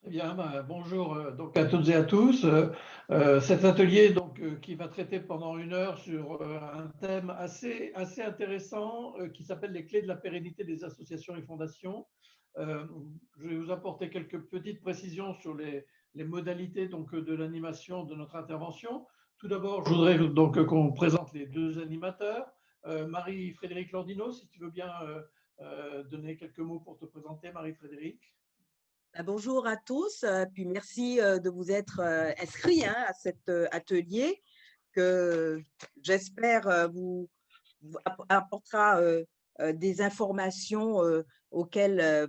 Eh bien, bonjour donc à toutes et à tous. Cet atelier qui va traiter pendant 1 heure sur un thème assez intéressant qui s'appelle les clés de la pérennité des associations et fondations. Euh, je vais vous apporter quelques petites précisions sur les modalités de l'animation de notre intervention. Tout d'abord, je voudrais qu'on présente les deux animateurs. Marie-Frédérique Lordino, si tu veux bien donner quelques mots pour te présenter, Marie-Frédérique. Bonjour à tous, puis merci de vous être inscrits à cet atelier que j'espère vous apportera des informations auxquelles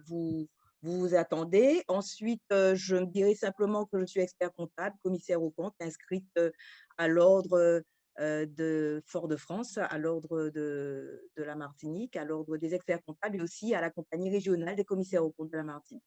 vous attendez. Ensuite, je me dirai simplement que je suis expert comptable, commissaire aux comptes, inscrite à l'ordre de Fort-de-France, à l'ordre de la Martinique, à l'ordre des experts comptables et aussi à la compagnie régionale des commissaires aux comptes de la Martinique.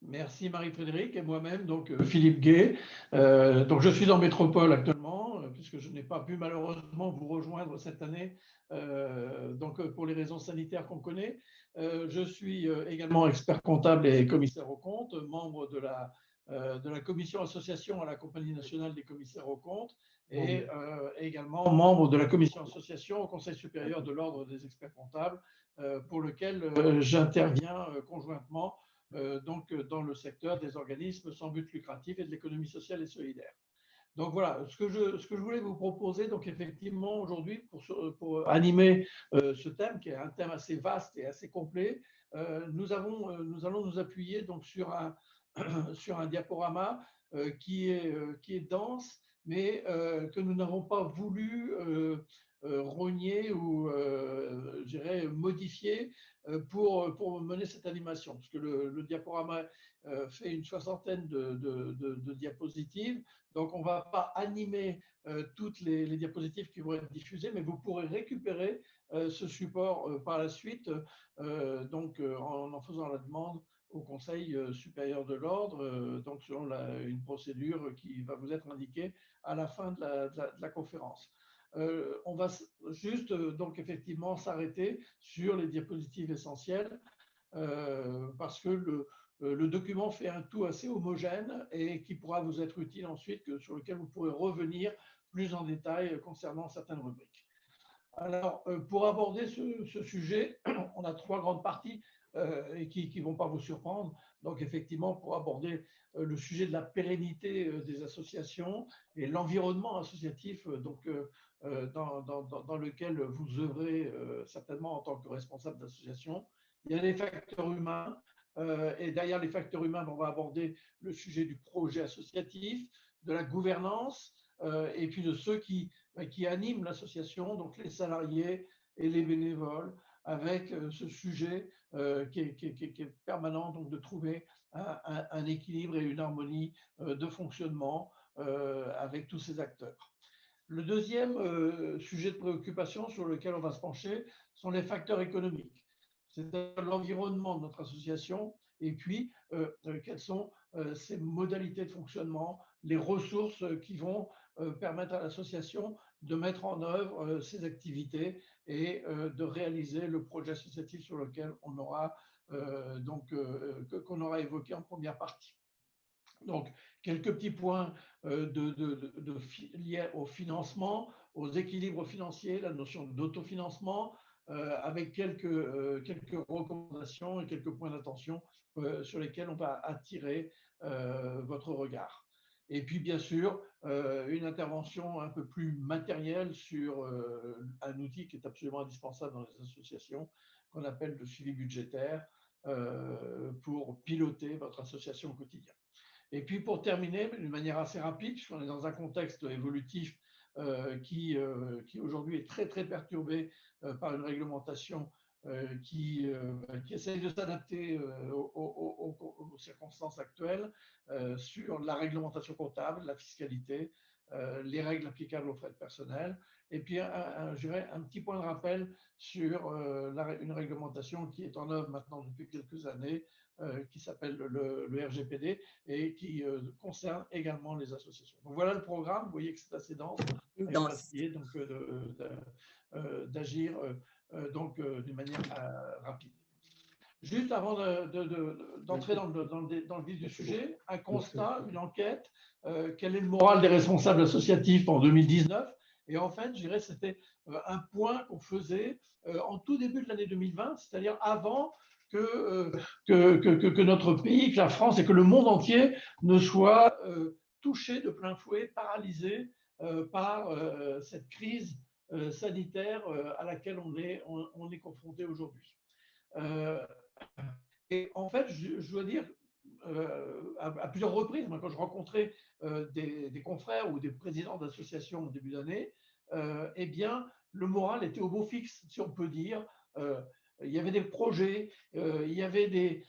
Merci Marie-Frédérique et moi-même, Philippe Gay. Je suis en métropole actuellement, puisque je n'ai pas pu malheureusement vous rejoindre cette année, pour les raisons sanitaires qu'on connaît. Je suis également expert comptable et commissaire aux comptes, membre de la commission association à la Compagnie nationale des commissaires aux comptes et également membre de la commission association au Conseil supérieur de l'ordre des experts comptables, pour lequel j'interviens conjointement dans le secteur des organismes sans but lucratif et de l'économie sociale et solidaire. Donc voilà, ce que je voulais vous proposer, donc effectivement aujourd'hui, pour animer ce thème, qui est un thème assez vaste et assez complet, nous allons nous appuyer donc sur un diaporama qui est dense, mais que nous n'avons pas voulu rogner ou modifier pour mener cette animation, parce que le diaporama fait une soixantaine de diapositives. Donc, on ne va pas animer toutes les diapositives qui vont être diffusées, mais vous pourrez récupérer ce support par la suite, en faisant la demande au Conseil supérieur de l'ordre, selon une procédure qui va vous être indiquée à la fin de la conférence. On va juste effectivement s'arrêter sur les diapositives essentielles parce que le document fait un tout assez homogène et qui pourra vous être utile ensuite, sur lequel vous pourrez revenir plus en détail concernant certaines rubriques. Alors, pour aborder ce sujet, on a 3 grandes parties et qui ne vont pas vous surprendre. Donc, effectivement, pour aborder le sujet de la pérennité des associations et l'environnement associatif dans lequel vous œuvrez certainement en tant que responsable d'association. Il y a les facteurs humains. Et derrière les facteurs humains, on va aborder le sujet du projet associatif, de la gouvernance, et puis de ceux qui animent l'association, donc les salariés et les bénévoles, avec ce sujet qui est permanent, donc de trouver un équilibre et une harmonie de fonctionnement avec tous ces acteurs. Le deuxième sujet de préoccupation sur lequel on va se pencher sont les facteurs économiques, c'est-à-dire l'environnement de notre association et puis quelles sont ses modalités de fonctionnement, les ressources qui vont permettre à l'association de mettre en œuvre ses activités et de réaliser le projet associatif sur lequel on aura qu'on aura évoqué en première partie. Donc, quelques petits points liés au financement, aux équilibres financiers, la notion d'autofinancement, avec quelques recommandations et quelques points d'attention sur lesquels on va attirer votre regard. Et puis, bien sûr, une intervention un peu plus matérielle sur un outil qui est absolument indispensable dans les associations, qu'on appelle le suivi budgétaire, pour piloter votre association au quotidien. Et puis pour terminer, d'une manière assez rapide, puisqu'on est dans un contexte évolutif qui aujourd'hui est très très perturbé par une réglementation qui essaye de s'adapter aux circonstances actuelles sur la réglementation comptable, la fiscalité, les règles applicables aux frais de personnel, et puis un petit point de rappel sur une réglementation qui est en œuvre maintenant depuis quelques années, qui s'appelle le RGPD et qui concerne également les associations. Donc voilà le programme, vous voyez que c'est assez dense, et on va essayer d'agir d'une manière rapide. Juste avant d'entrer dans le vif du sujet, un constat, une enquête, quel est le moral des responsables associatifs en 2019? Et en fait, je dirais que c'était un point qu'on faisait en tout début de l'année 2020, c'est-à-dire avant que notre pays, que la France et que le monde entier ne soit touché de plein fouet, paralysé par cette crise sanitaire à laquelle on est confronté aujourd'hui. Et en fait, je dois dire, à plusieurs reprises, moi, quand je rencontrais des confrères ou des présidents d'associations au début d'année, eh bien, le moral était au beau fixe, si on peut dire. Il y avait des projets, il y avait les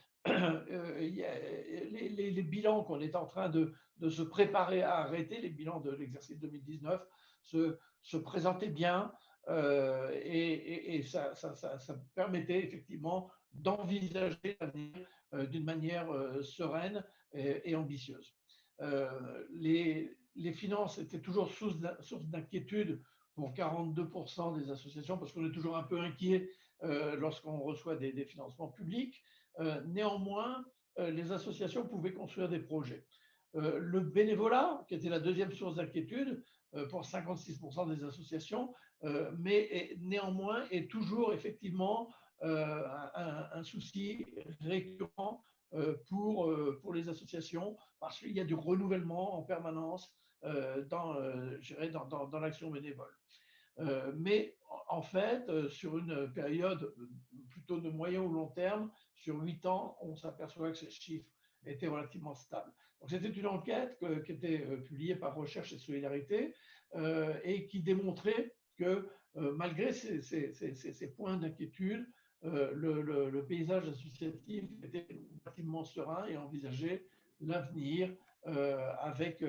bilans qu'on est en train de se préparer à arrêter, les bilans de l'exercice 2019, se présentaient bien et ça permettait effectivement d'envisager l'avenir d'une manière sereine et ambitieuse. Les finances étaient toujours source d'inquiétude pour 42% des associations, parce qu'on est toujours un peu inquiet lorsqu'on reçoit des financements publics. Néanmoins, les associations pouvaient construire des projets. Le bénévolat, qui était la deuxième source d'inquiétude pour 56% des associations, mais néanmoins est toujours effectivement un souci récurrent pour les associations, parce qu'il y a du renouvellement en permanence dans l'action bénévole. Mais en fait, sur une période plutôt de moyen ou long terme, sur 8 ans, on s'aperçoit que ces chiffres étaient relativement stables. Donc, c'était une enquête qui était publiée par Recherche et Solidarité et qui démontrait que malgré ces points d'inquiétude, le paysage associatif était relativement serein et envisageait l'avenir avec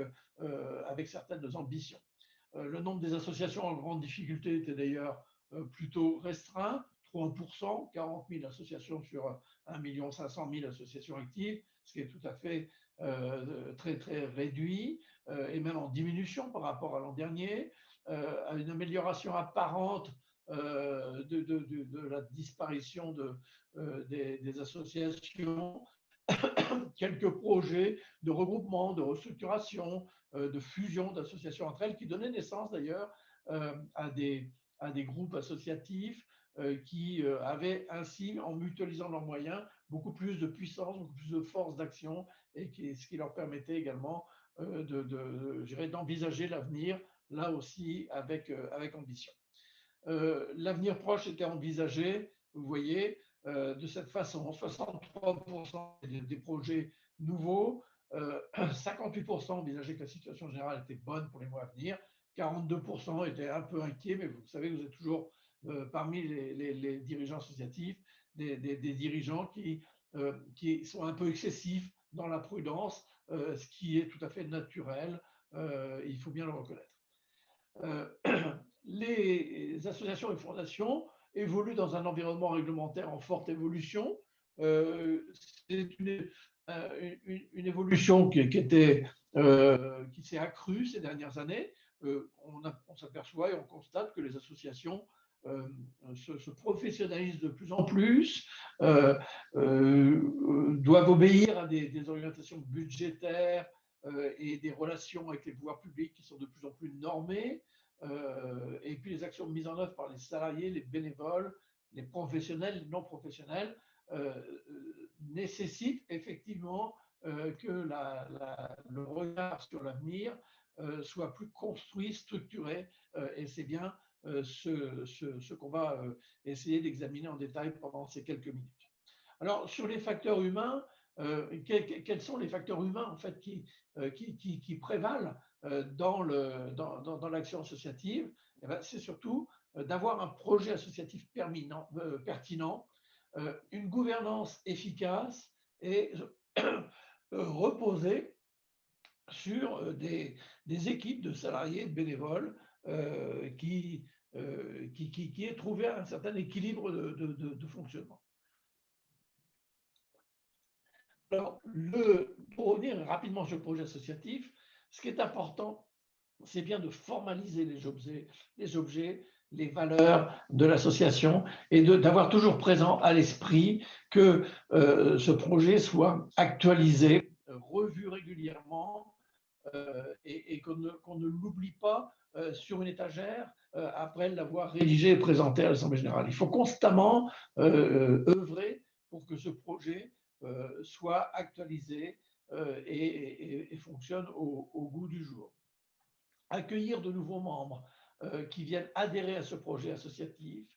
certaines ambitions. Le nombre des associations en grande difficulté était d'ailleurs plutôt restreint, 3%, 40 000 associations sur 1 500 000 associations actives, ce qui est tout à fait très, très réduit et même en diminution par rapport à l'an dernier, à une amélioration apparente de la disparition des associations, quelques projets de regroupement, de restructuration, de fusion d'associations entre elles, qui donnaient naissance d'ailleurs à des groupes associatifs qui avaient ainsi, en mutualisant leurs moyens, beaucoup plus de puissance, beaucoup plus de force d'action, et ce qui leur permettait également d'envisager l'avenir, là aussi avec ambition. L'avenir proche était envisagé, vous voyez, de cette façon. 63% des projets nouveaux, 58% envisageaient que la situation générale était bonne pour les mois à venir, 42% étaient un peu inquiets, mais vous savez, vous êtes toujours parmi les dirigeants associatifs, des dirigeants qui sont un peu excessifs dans la prudence, ce qui est tout à fait naturel, il faut bien le reconnaître. Les associations et fondations évoluent dans un environnement réglementaire en forte évolution. C'est une évolution qui s'est accrue ces dernières années. On s'aperçoit et on constate que les associations se professionnalisent de plus en plus, doivent obéir à des orientations budgétaires et des relations avec les pouvoirs publics qui sont de plus en plus normées. Et puis les actions mises en œuvre par les salariés, les bénévoles, les professionnels, les non professionnels nécessitent effectivement que le regard sur l'avenir soit plus construit, structuré, et c'est bien ce qu'on va essayer d'examiner en détail pendant ces quelques minutes. Alors, sur les facteurs humains, quels sont les facteurs humains en fait qui prévalent dans l'action associative? C'est surtout d'avoir un projet associatif pertinent, une gouvernance efficace et reposer sur des équipes de salariés, de bénévoles qui aient trouvé un certain équilibre de fonctionnement. Alors, pour revenir rapidement sur le projet associatif, ce qui est important, c'est bien de formaliser les objets, les valeurs de l'association et d'avoir toujours présent à l'esprit que ce projet soit actualisé, revu régulièrement et qu'on ne l'oublie pas sur une étagère après l'avoir rédigé et présenté à l'Assemblée générale. Il faut constamment œuvrer pour que ce projet soit actualisé et fonctionne au goût du jour. Accueillir de nouveaux membres qui viennent adhérer à ce projet associatif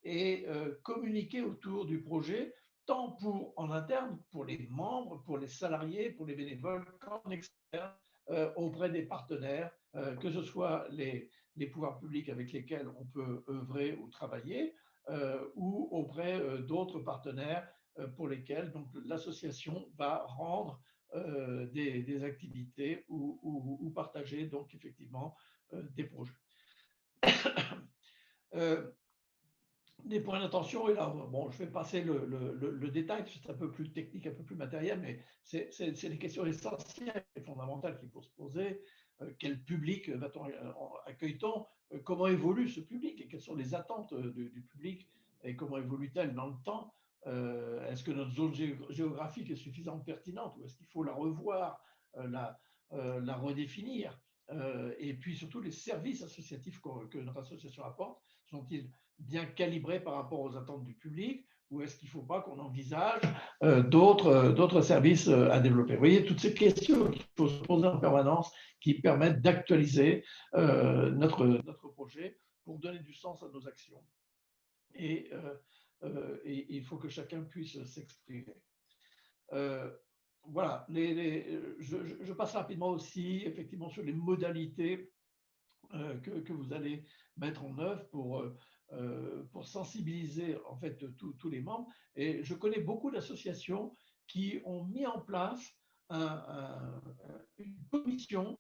et communiquer autour du projet, tant en interne, pour les membres, pour les salariés, pour les bénévoles, qu'en externe, auprès des partenaires, que ce soit les pouvoirs publics avec lesquels on peut œuvrer ou travailler, ou auprès d'autres partenaires pour lesquels l'association va rendre des activités ou partager donc effectivement des projets. Des points d'attention, et là, bon, je vais passer le détail, c'est un peu plus technique, un peu plus matériel, mais c'est des questions essentielles et fondamentales qu'il faut se poser. Quel public accueille-t-on? Comment évolue ce public et quelles sont les attentes du public et comment évolue-t-elle dans le temps? Est-ce que notre zone géographique est suffisamment pertinente ou est-ce qu'il faut la revoir, la redéfinir? Et puis surtout, les services associatifs que notre association apporte, sont-ils bien calibrés par rapport aux attentes du public ou est-ce qu'il ne faut pas qu'on envisage d'autres services à développer? Vous voyez, toutes ces questions qu'il faut se poser en permanence qui permettent d'actualiser notre projet pour donner du sens à nos actions. Et il faut que chacun puisse s'exprimer. Voilà, je passe rapidement aussi effectivement sur les modalités que vous allez mettre en œuvre pour sensibiliser en fait tous les membres. Et je connais beaucoup d'associations qui ont mis en place une commission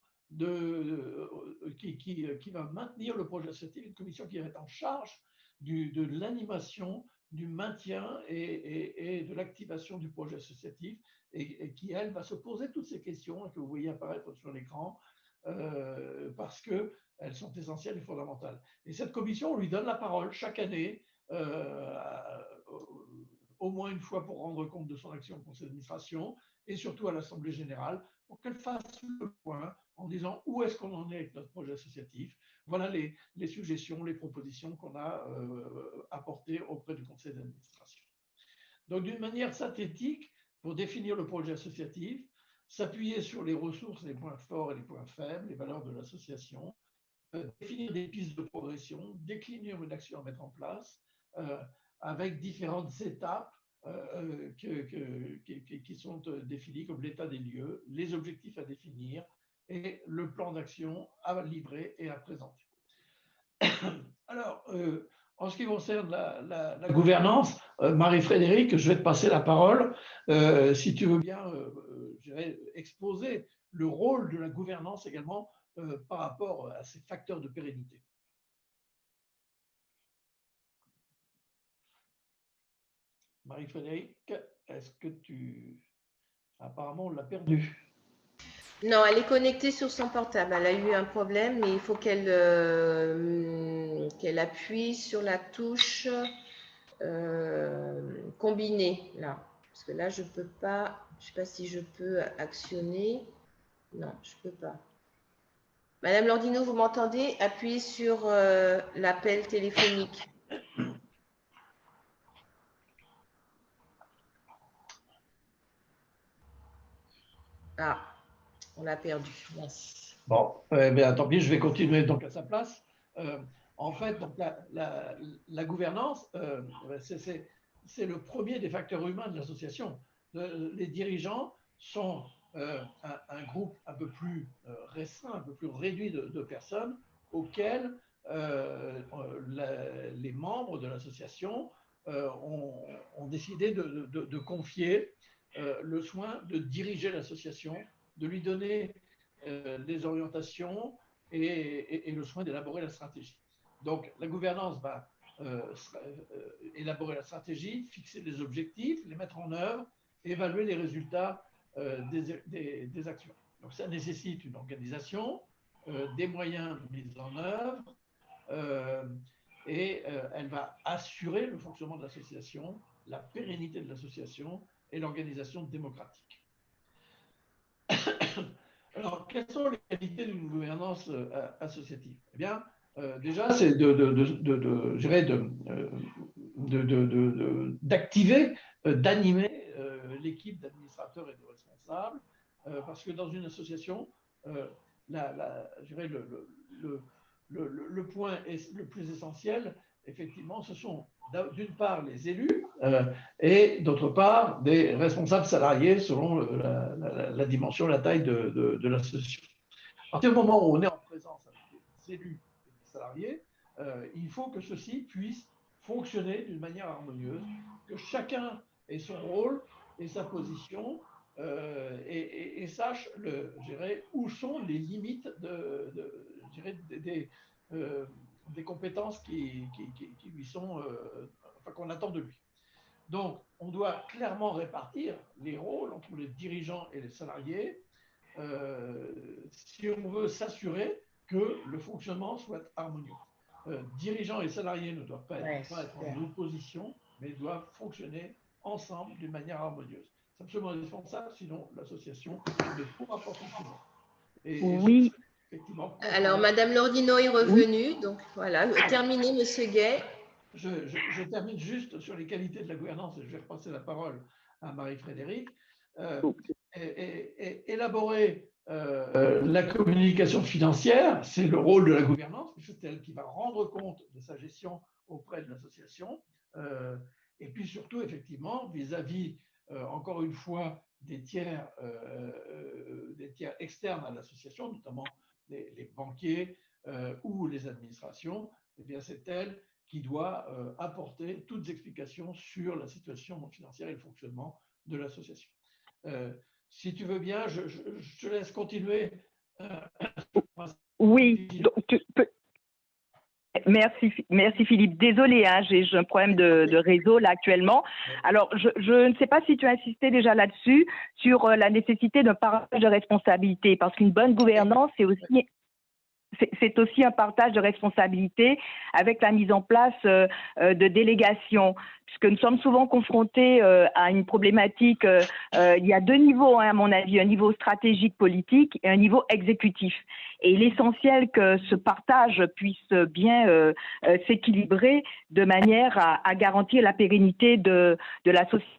qui va maintenir le projet associatif, une commission qui va être en charge de l'animation, du maintien et de l'activation du projet associatif et qui, elle, va se poser toutes ces questions que vous voyez apparaître sur l'écran parce qu'elles sont essentielles et fondamentales. Et cette commission, on lui donne la parole chaque année, au moins une fois pour rendre compte de son action au conseil d'administration et surtout à l'Assemblée générale pour qu'elle fasse le point en disant où est-ce qu'on en est avec notre projet associatif. Voilà les suggestions, les propositions qu'on a apportées auprès du conseil d'administration. Donc, d'une manière synthétique, pour définir le projet associatif, s'appuyer sur les ressources, les points forts et les points faibles, les valeurs de l'association, définir des pistes de progression, décliner une action à mettre en place avec différentes étapes qui sont définies comme l'état des lieux, les objectifs à définir et le plan d'action à livrer et à présenter. Alors, en ce qui concerne la gouvernance, Marie-Frédérique, je vais te passer la parole. Si tu veux bien je vais exposer le rôle de la gouvernance également par rapport à ces facteurs de pérennité. Marie-Frédérique, est-ce que tu... Apparemment, on l'a perdue. Non, elle est connectée sur son portable. Elle a eu un problème, mais il faut qu'elle appuie sur la touche combinée, là. Parce que là, je ne peux pas, je ne sais pas si je peux actionner. Non, je ne peux pas. Madame Landino, vous m'entendez? Appuyez sur l'appel téléphonique. Ah, on l'a perdu. Merci. Bon, tant pis, je vais continuer donc à sa place. En fait, donc, la gouvernance, c'est le premier des facteurs humains de l'association. Les dirigeants sont un groupe un peu plus restreint, un peu plus réduit de personnes auxquelles les membres de l'association ont décidé de confier le soin de diriger l'association, de lui donner des orientations et le soin d'élaborer la stratégie. Donc, la gouvernance va élaborer la stratégie, fixer des objectifs, les mettre en œuvre, évaluer les résultats des actions. Donc, ça nécessite une organisation, des moyens de mise en œuvre, Elle va assurer le fonctionnement de l'association, la pérennité de l'association et l'organisation démocratique. Alors, quelles sont les qualités d'une gouvernance associative? Eh bien, déjà, c'est d'activer, d'animer l'équipe d'administrateurs et de responsables, parce que dans une association, le point le plus essentiel, effectivement, ce sont d'une part les élus et d'autre part des responsables salariés selon la dimension, la taille de l'association. À partir du moment où on est en présence avec des élus et des salariés, il faut que ceux-ci puissent fonctionner d'une manière harmonieuse, que chacun ait son rôle et sa position et sache où sont les limites des compétences qui lui sont, qu'on attend de lui. Donc, on doit clairement répartir les rôles entre les dirigeants et les salariés si on veut s'assurer que le fonctionnement soit harmonieux. Dirigeants et salariés ne doivent pas être en opposition, mais doivent fonctionner ensemble d'une manière harmonieuse. C'est absolument indispensable, sinon l'association ne pourra pas fonctionner. Oui. Alors, Madame Lordino est revenue, oui. Donc voilà, terminé, Monsieur Gay. Je termine juste sur les qualités de la gouvernance et je vais repasser la parole à Marie-Frédérique. Élaborer la communication financière, c'est le rôle de la gouvernance, puisque c'est elle qui va rendre compte de sa gestion auprès de l'association. Et puis surtout, effectivement, vis-à-vis, encore une fois, des tiers externes à l'association, notamment les banquiers ou les administrations, eh bien c'est elle qui doit apporter toutes les explications sur la situation financière et le fonctionnement de l'association. Si tu veux bien, je te laisse continuer. Oui, donc, merci Philippe. Désolé, hein, j'ai un problème de réseau là actuellement. Alors, je ne sais pas si tu as insisté déjà là-dessus, sur la nécessité d'un partage de responsabilité, parce qu'une bonne gouvernance, c'est aussi un partage de responsabilités avec la mise en place de délégations, puisque nous sommes souvent confrontés à une problématique. Il y a deux niveaux, hein, à mon avis, un niveau stratégique politique et un niveau exécutif. Et il est essentiel que ce partage puisse bien s'équilibrer de manière à garantir la pérennité de la société.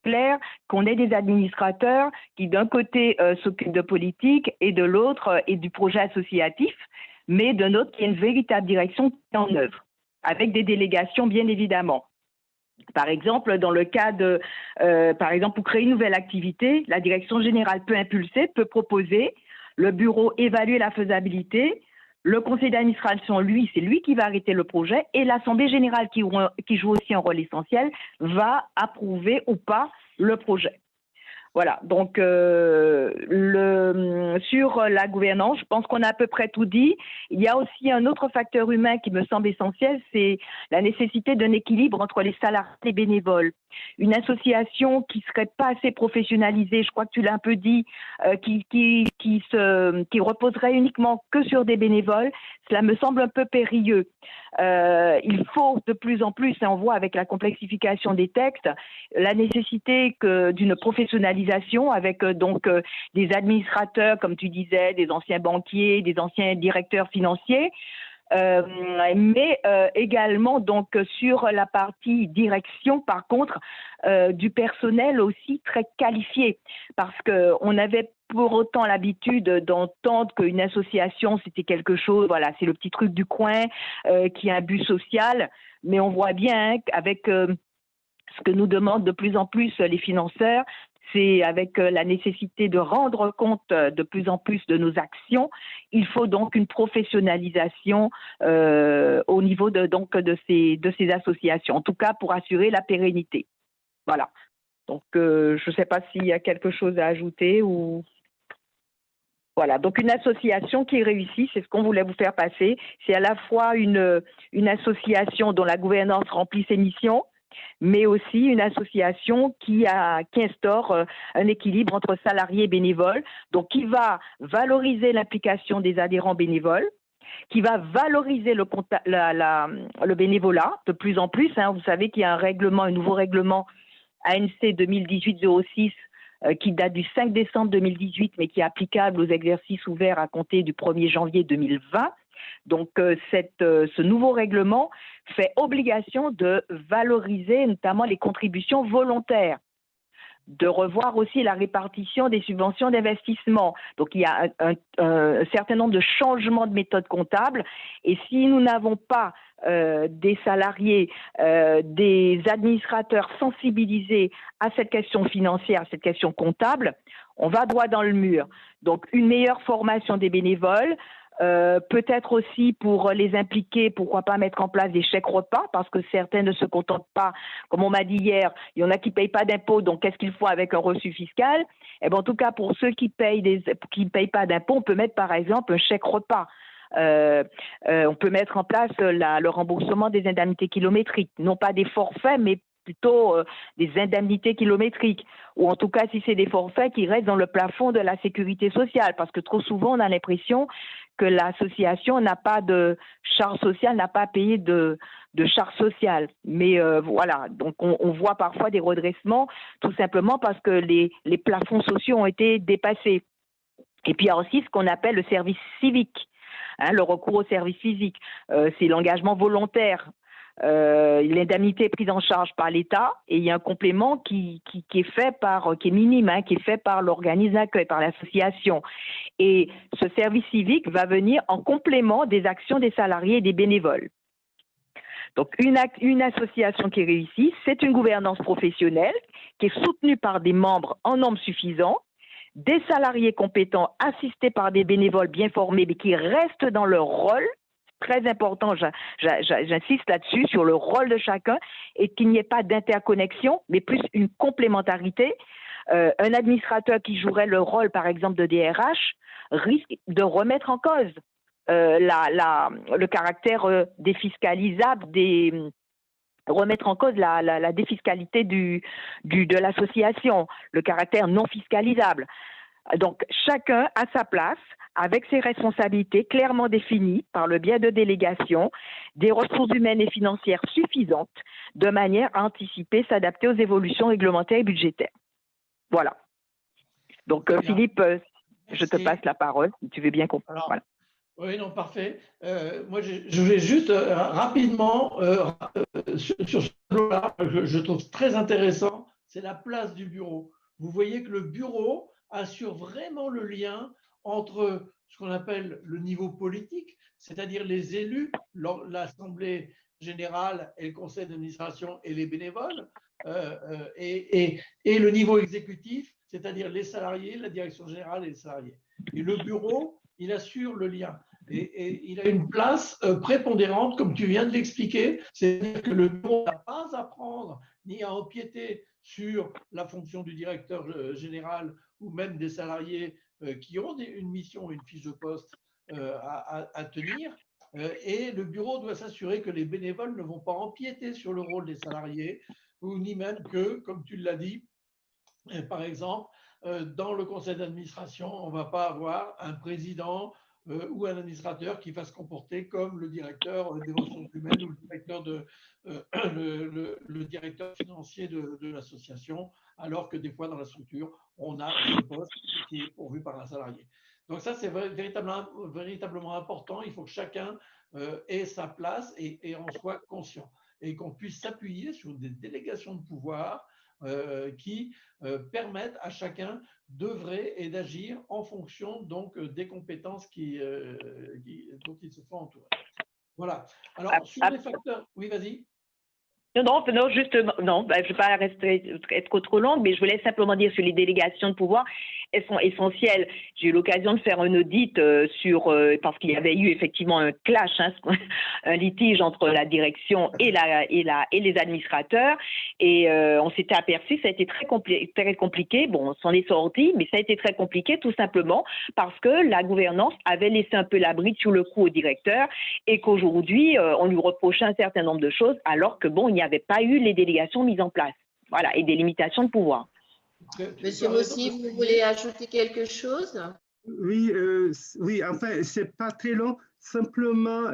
Clair qu'on ait des administrateurs qui d'un côté s'occupent de politique et de l'autre et du projet associatif, mais d'un autre qui a une véritable direction en œuvre, avec des délégations bien évidemment. Par exemple, dans le cas de, par exemple, pour créer une nouvelle activité, la direction générale peut impulser, peut proposer, le bureau évaluer la faisabilité, le conseil d'administration, lui, c'est lui qui va arrêter le projet et l'assemblée générale qui joue aussi un rôle essentiel va approuver ou pas le projet. Voilà, donc sur la gouvernance, je pense qu'on a à peu près tout dit. Il y a aussi un autre facteur humain qui me semble essentiel, c'est la nécessité d'un équilibre entre les salariés et les bénévoles. Une association qui serait pas assez professionnalisée, je crois que tu l'as un peu dit, qui reposerait uniquement que sur des bénévoles, cela me semble un peu périlleux. Il faut de plus en plus, et on voit avec la complexification des textes, la nécessité d'une professionnalisation avec des administrateurs, comme tu disais, des anciens banquiers, des anciens directeurs financiers, mais également donc sur la partie direction, par contre, du personnel aussi très qualifié, parce que on avait pour autant l'habitude d'entendre qu'une association c'était quelque chose, voilà, c'est le petit truc du coin qui a un but social, mais on voit bien qu'avec ce que nous demandent de plus en plus les financeurs, c'est avec la nécessité de rendre compte de plus en plus de nos actions. Il faut donc une professionnalisation au niveau de ces associations, en tout cas pour assurer la pérennité. Voilà. Donc, je ne sais pas s'il y a quelque chose à ajouter ou... Voilà, donc une association qui réussit, c'est ce qu'on voulait vous faire passer. C'est à la fois une association dont la gouvernance remplit ses missions, mais aussi une association qui instaure un équilibre entre salariés et bénévoles, donc qui va valoriser l'implication des adhérents bénévoles, qui va valoriser le bénévolat de plus en plus. Hein. Vous savez qu'il y a un nouveau règlement ANC 2018-06 qui date du 5 décembre 2018, mais qui est applicable aux exercices ouverts à compter du 1er janvier 2020. Donc, ce nouveau règlement fait obligation de valoriser notamment les contributions volontaires, de revoir aussi la répartition des subventions d'investissement. Donc, il y a un certain nombre de changements de méthode comptable. Et si nous n'avons pas des salariés, des administrateurs sensibilisés à cette question financière, à cette question comptable, on va droit dans le mur. Donc, une meilleure formation des bénévoles, peut-être aussi pour les impliquer, pourquoi pas mettre en place des chèques repas, parce que certains ne se contentent pas, comme on m'a dit hier, il y en a qui ne payent pas d'impôts, donc qu'est-ce qu'il faut avec un reçu fiscal? Eh bien, en tout cas, pour ceux qui payent pas d'impôts, on peut mettre par exemple un chèque repas. On peut mettre en place le remboursement des indemnités kilométriques, non pas des forfaits, mais plutôt des indemnités kilométriques, ou en tout cas si c'est des forfaits qui restent dans le plafond de la sécurité sociale, parce que trop souvent on a l'impression que l'association n'a pas de charge sociale, n'a pas payé de charge sociale. Mais voilà, donc on voit parfois des redressements tout simplement parce que les plafonds sociaux ont été dépassés. Et puis il y a aussi ce qu'on appelle le service civique, hein, le recours au service civique, c'est l'engagement volontaire. L'indemnité est prise en charge par l'État et il y a un complément qui est fait qui est minime, hein, qui est fait par l'organisme d'accueil, par l'association. Et ce service civique va venir en complément des actions des salariés et des bénévoles. Donc, une association qui réussit, c'est une gouvernance professionnelle qui est soutenue par des membres en nombre suffisant, des salariés compétents assistés par des bénévoles bien formés mais qui restent dans leur rôle. Très important, j'insiste là-dessus, sur le rôle de chacun et qu'il n'y ait pas d'interconnexion, mais plus une complémentarité. Un administrateur qui jouerait le rôle, par exemple, de DRH, risque de remettre en cause le caractère défiscalisable remettre en cause la défiscalité de l'association, le caractère non fiscalisable. Donc, chacun a sa place, avec ses responsabilités clairement définies par le biais de délégations, des ressources humaines et financières suffisantes, de manière à anticiper, s'adapter aux évolutions réglementaires et budgétaires. Voilà. Donc, Philippe, je te passe la parole, si tu veux bien comprendre. Voilà. Oui, non, parfait. Moi, je vais juste rapidement, sur ce tableau-là, je trouve très intéressant, c'est la place du bureau. Vous voyez que le bureau assure vraiment le lien entre ce qu'on appelle le niveau politique, c'est-à-dire les élus, l'Assemblée générale et le conseil d'administration et les bénévoles, et le niveau exécutif, c'est-à-dire les salariés, la direction générale et les salariés. Et le bureau, il assure le lien. Et il a une place prépondérante, comme tu viens de l'expliquer, c'est-à-dire que le bureau n'a pas à prendre ni à empiéter sur la fonction du directeur général ou même des salariés qui ont une mission, une fiche de poste à tenir. Et le bureau doit s'assurer que les bénévoles ne vont pas empiéter sur le rôle des salariés, ou ni même que, comme tu l'as dit, par exemple, dans le conseil d'administration, on ne va pas avoir un président ou un administrateur qui va se comporter comme le directeur des ressources humaines ou le directeur financier de l'association, alors que des fois dans la structure, on a un poste qui est pourvu par un salarié. Donc ça, c'est véritablement important. Il faut que chacun ait sa place et en soit conscient. Et qu'on puisse s'appuyer sur des délégations de pouvoir qui permettent à chacun d'œuvrer et d'agir en fonction donc des compétences dont ils se font entourer. Voilà. Alors, sur les facteurs… Oui, vas-y. Non, je ne vais pas être trop longue, mais je voulais simplement dire sur les délégations de pouvoir, elles sont essentielles. J'ai eu l'occasion de faire un audit parce qu'il y avait eu effectivement un clash, hein, un litige entre la direction et les administrateurs, et on s'était aperçu, ça a été très compliqué. Bon, on s'en est sorti, mais ça a été très compliqué tout simplement parce que la gouvernance avait laissé un peu la bride sur le cou au directeur et qu'aujourd'hui, on lui reprochait un certain nombre de choses, alors que bon, il n'y avait pas eu les délégations mises en place, voilà, et des limitations de pouvoir. Monsieur Mossy, vous voulez ajouter quelque chose? Oui, enfin, c'est pas très long. Simplement,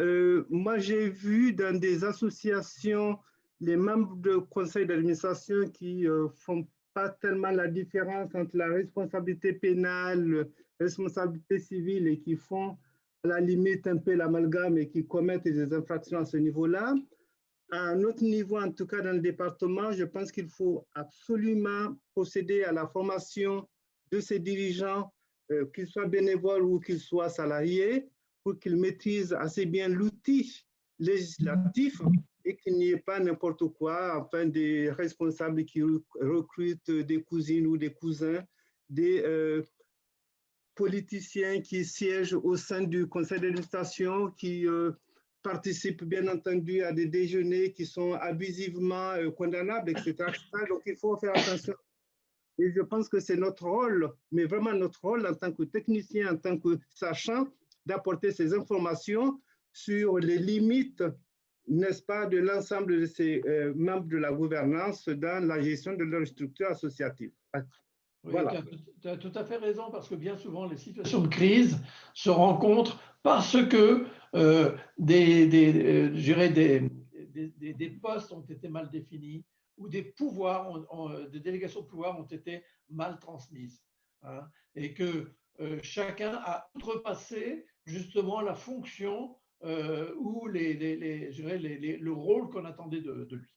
moi, j'ai vu dans des associations les membres de conseil d'administration qui ne font pas tellement la différence entre la responsabilité pénale, la responsabilité civile et qui font à la limite un peu l'amalgame et qui commettent des infractions à ce niveau-là. À un autre niveau, en tout cas dans le département, je pense qu'il faut absolument procéder à la formation de ces dirigeants, qu'ils soient bénévoles ou qu'ils soient salariés, pour qu'ils maîtrisent assez bien l'outil législatif et qu'il n'y ait pas n'importe quoi, enfin des responsables qui recrutent des cousines ou des cousins, des politiciens qui siègent au sein du conseil d'administration, qui participent bien entendu à des déjeuners qui sont abusivement condamnables, etc., etc. Donc il faut faire attention. Et je pense que c'est notre rôle, mais vraiment notre rôle en tant que technicien, en tant que sachant, d'apporter ces informations sur les limites, n'est-ce pas, de l'ensemble de ces membres de la gouvernance dans la gestion de leur structure associative. Voilà. Oui, tu as tout à fait raison, parce que bien souvent, les situations de crise se rencontrent parce que des postes ont été mal définis ou des pouvoirs, des délégations de pouvoir ont été mal transmises. Hein, et que chacun a outrepassé justement la fonction ou le rôle qu'on attendait de lui.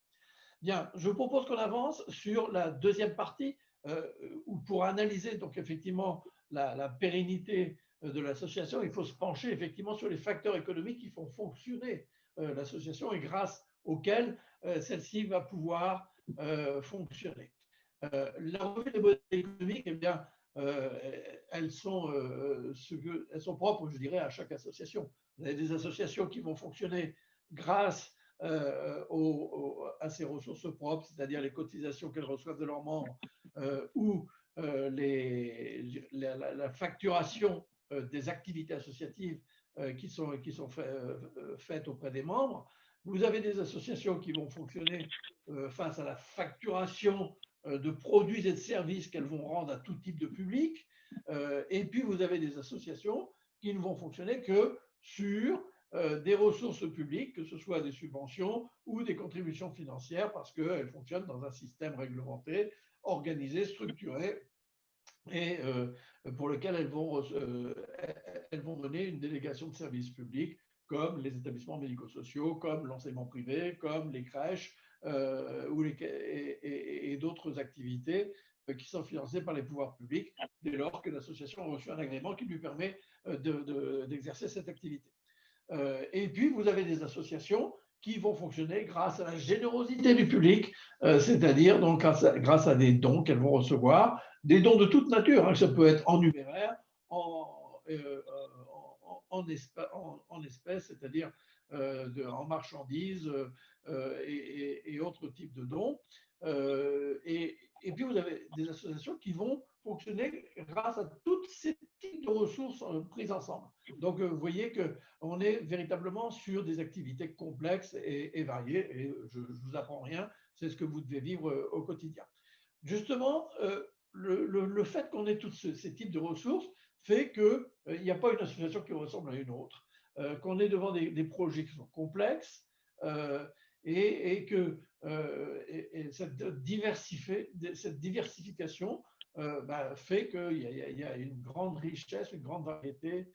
Bien, je vous propose qu'on avance sur la deuxième partie, où pour analyser donc effectivement la pérennité de l'association, il faut se pencher effectivement sur les facteurs économiques qui font fonctionner l'association et grâce auxquels celle-ci va pouvoir fonctionner. La revue des modèles économiques, eh bien, elles sont propres, je dirais, à chaque association. Vous avez des associations qui vont fonctionner grâce à ces ressources propres, c'est-à-dire les cotisations qu'elles reçoivent de leurs membres ou la facturation des activités associatives qui sont faites auprès des membres. Vous avez des associations qui vont fonctionner face à la facturation de produits et de services qu'elles vont rendre à tout type de public. Et puis, vous avez des associations qui ne vont fonctionner que sur des ressources publiques, que ce soit des subventions ou des contributions financières, parce qu'elles fonctionnent dans un système réglementé, organisé, structuré, et pour lequel elles vont donner une délégation de services publics, comme les établissements médico-sociaux, comme l'enseignement privé, comme les crèches et d'autres activités qui sont financées par les pouvoirs publics, dès lors que l'association a reçu un agrément qui lui permet d'exercer cette activité. Et puis, vous avez des associations qui vont fonctionner grâce à la générosité du public, c'est-à-dire donc grâce à des dons qu'elles vont recevoir, des dons de toute nature, hein, ça peut être en numéraire, en espèces, c'est-à-dire en marchandises et autres types de dons. Et puis, vous avez des associations qui vont fonctionner grâce à tous ces types de ressources prises ensemble. Donc, vous voyez qu'on est véritablement sur des activités complexes et variées, et je ne vous apprends rien, c'est ce que vous devez vivre au quotidien. Justement, le fait qu'on ait tous ces types de ressources fait qu'il n'y a pas une association qui ressemble à une autre, qu'on est devant des projets qui sont complexes, et que cette diversification fait qu'il y a une grande richesse, une grande variété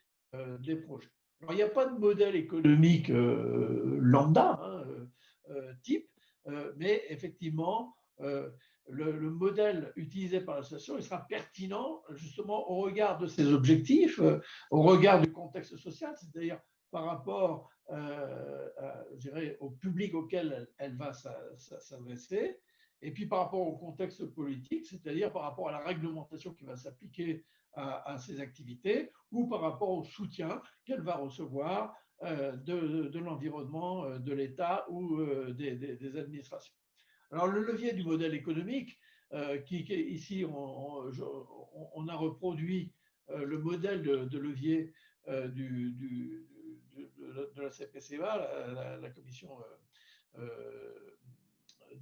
des projets. Alors, il n'y a pas de modèle économique lambda, hein, type, mais effectivement, le modèle utilisé par l'association, il sera pertinent justement au regard de ses objectifs, au regard du contexte social, c'est-à-dire par rapport au public auquel elle va s'adresser, et puis par rapport au contexte politique, c'est-à-dire par rapport à la réglementation qui va s'appliquer à ces activités, ou par rapport au soutien qu'elle va recevoir de l'environnement, de l'État ou des administrations. Alors, le levier du modèle économique, ici, on a reproduit le modèle de levier de la CPCA, la commission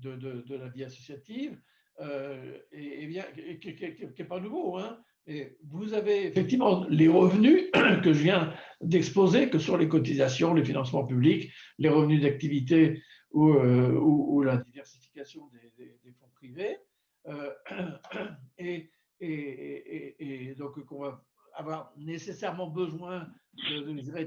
de la vie associative, et bien, qui n'est pas nouveau, hein. Et vous avez effectivement les revenus que je viens d'exposer, que sont les cotisations, les financements publics, les revenus d'activité ou la diversification des fonds privés. Et donc, qu'on va avoir nécessairement besoin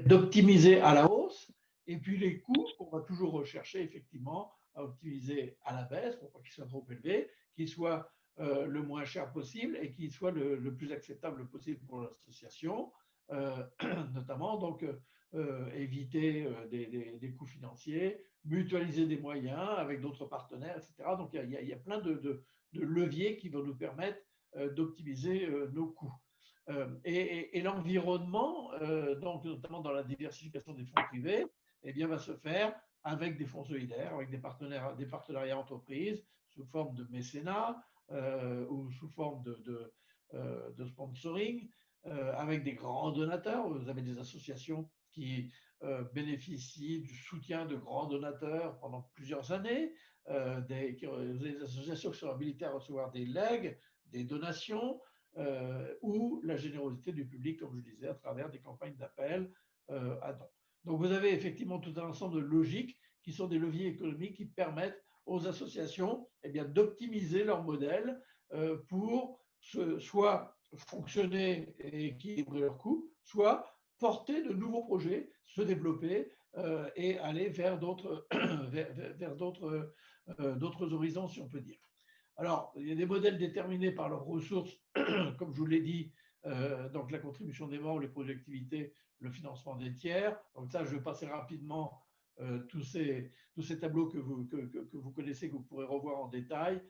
d'optimiser à la hausse. Et puis les coûts qu'on va toujours rechercher effectivement à optimiser à la baisse pour pas qu'ils soient trop élevés, qu'ils soient le moins cher possible et qu'ils soient le plus acceptable possible pour l'association, notamment donc éviter des coûts financiers, mutualiser des moyens avec d'autres partenaires, etc. Donc il y a plein de leviers qui vont nous permettre d'optimiser nos coûts. Et l'environnement, donc notamment dans la diversification des fonds privés, eh bien, va se faire avec des fonds solidaires, avec des partenariats entreprises sous forme de mécénat ou sous forme de sponsoring, avec des grands donateurs. Vous avez des associations qui bénéficient du soutien de grands donateurs pendant plusieurs années, des associations qui sont habilitées à recevoir des legs, des donations, ou la générosité du public, comme je disais, à travers des campagnes d'appel à dons. Donc, vous avez effectivement tout un ensemble de logiques qui sont des leviers économiques qui permettent aux associations d'optimiser leur modèle pour soit fonctionner et équilibrer leurs coûts, soit porter de nouveaux projets, se développer et aller vers d'autres horizons, si on peut dire. Alors, il y a des modèles déterminés par leurs ressources, comme je vous l'ai dit, donc la contribution des membres, les projets d'activité, le financement des tiers. Donc ça, je vais passer rapidement tous ces tableaux que vous connaissez, que vous pourrez revoir en détail,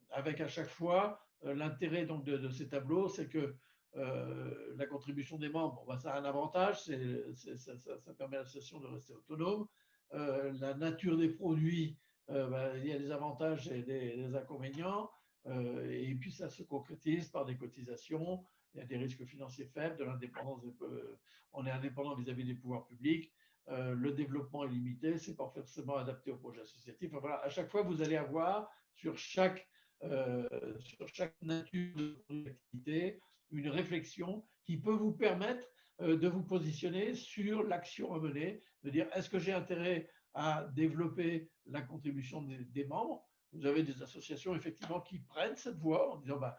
avec à chaque fois l'intérêt donc de ces tableaux, c'est que la contribution des membres, ben, ça a un avantage, ça permet à l'association de rester autonome. La nature des produits, ben, il y a des avantages et des inconvénients, et puis ça se concrétise par des cotisations. Il y a des risques financiers faibles, de l'indépendance, on est indépendant vis-à-vis des pouvoirs publics, le développement est limité, c'est pas forcément adapté au projet associatif. Enfin, voilà, à chaque fois, vous allez avoir sur chaque nature d'activité une réflexion qui peut vous permettre de vous positionner sur l'action à mener, de dire est-ce que j'ai intérêt à développer la contribution des membres. Vous avez des associations effectivement qui prennent cette voie en disant bah,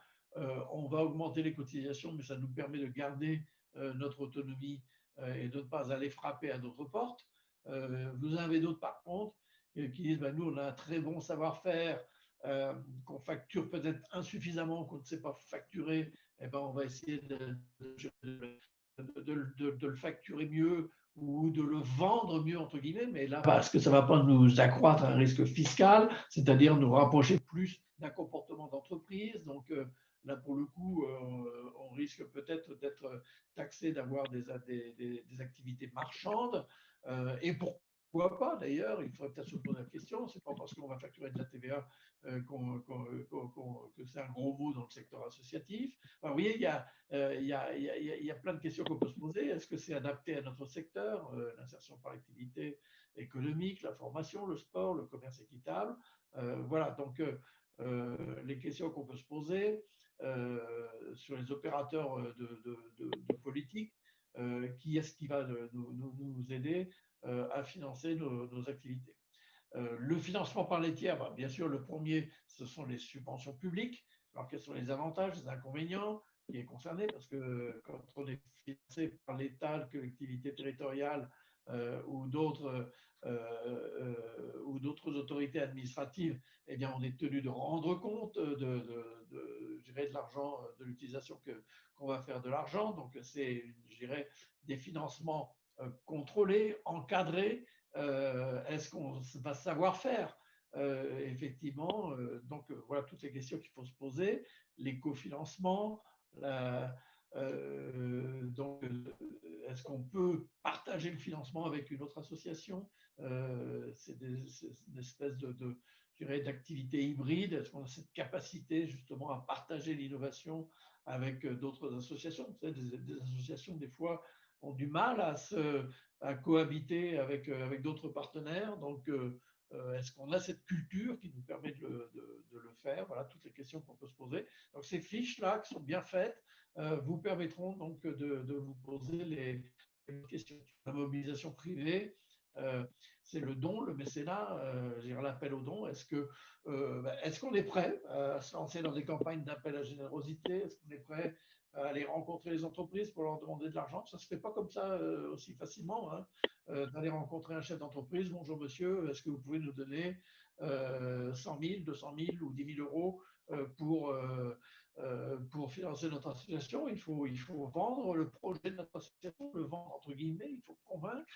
on va augmenter les cotisations, mais ça nous permet de garder notre autonomie et de ne pas aller frapper à d'autres portes. Vous avez d'autres par contre qui disent bah, nous on a un très bon savoir-faire, qu'on facture peut-être insuffisamment, qu'on ne sait pas facturer, eh ben, on va essayer de le facturer mieux ou de le vendre mieux, entre guillemets, mais là, parce que ça ne va pas nous accroître un risque fiscal, c'est-à-dire nous rapprocher plus d'un comportement d'entreprise. Donc là, pour le coup, on risque peut-être d'être taxé d'avoir des activités marchandes. Et pourquoi pas, d'ailleurs, il faudrait peut-être se poser la question, c'est pas parce qu'on va facturer de la TVA que c'est un gros mot dans le secteur associatif. Enfin, vous voyez, il y a plein de questions qu'on peut se poser. Est-ce que c'est adapté à notre secteur, l'insertion par l'activité économique, la formation, le sport, le commerce équitable? Voilà, donc les questions qu'on peut se poser sur les opérateurs de politique, qui est-ce qui va nous aider à financer nos activités? Le financement par les tiers, bah, bien sûr, le premier, ce sont les subventions publiques. Alors, quels sont les avantages, les inconvénients qui est concerné? Parce que quand on est financé par l'État, la collectivité territoriale ou d'autres autorités administratives, eh bien, on est tenu de rendre compte de l'argent, de l'utilisation qu'on va faire de l'argent. Donc, c'est, je dirais, des financements contrôlés, encadrés. Est-ce qu'on va savoir faire effectivement, donc voilà toutes les questions qu'il faut se poser, les cofinancements, donc est-ce qu'on peut partager le financement avec une autre association? C'est une espèce d'activité hybride. Est-ce qu'on a cette capacité justement à partager l'innovation avec d'autres associations? Vous savez, des associations des fois ont du mal à cohabiter avec d'autres partenaires. Donc, Est-ce qu'on a cette culture qui nous permet de le faire? Voilà toutes les questions qu'on peut se poser. Donc ces fiches-là qui sont bien faites vous permettront donc de vous poser les questions. La mobilisation privée, c'est le don, le mécénat, l'appel au don. Est-ce qu'on est prêt à se lancer dans des campagnes d'appel à générosité? Est-ce qu'on est prêt à aller rencontrer les entreprises pour leur demander de l'argent? Ça ne se fait pas comme ça aussi facilement, hein, d'aller rencontrer un chef d'entreprise. Bonjour monsieur, est-ce que vous pouvez nous donner 100 000, 200 000 ou 10 000 euros pour financer notre association? Il faut vendre le projet de notre association, le vendre entre guillemets, il faut convaincre.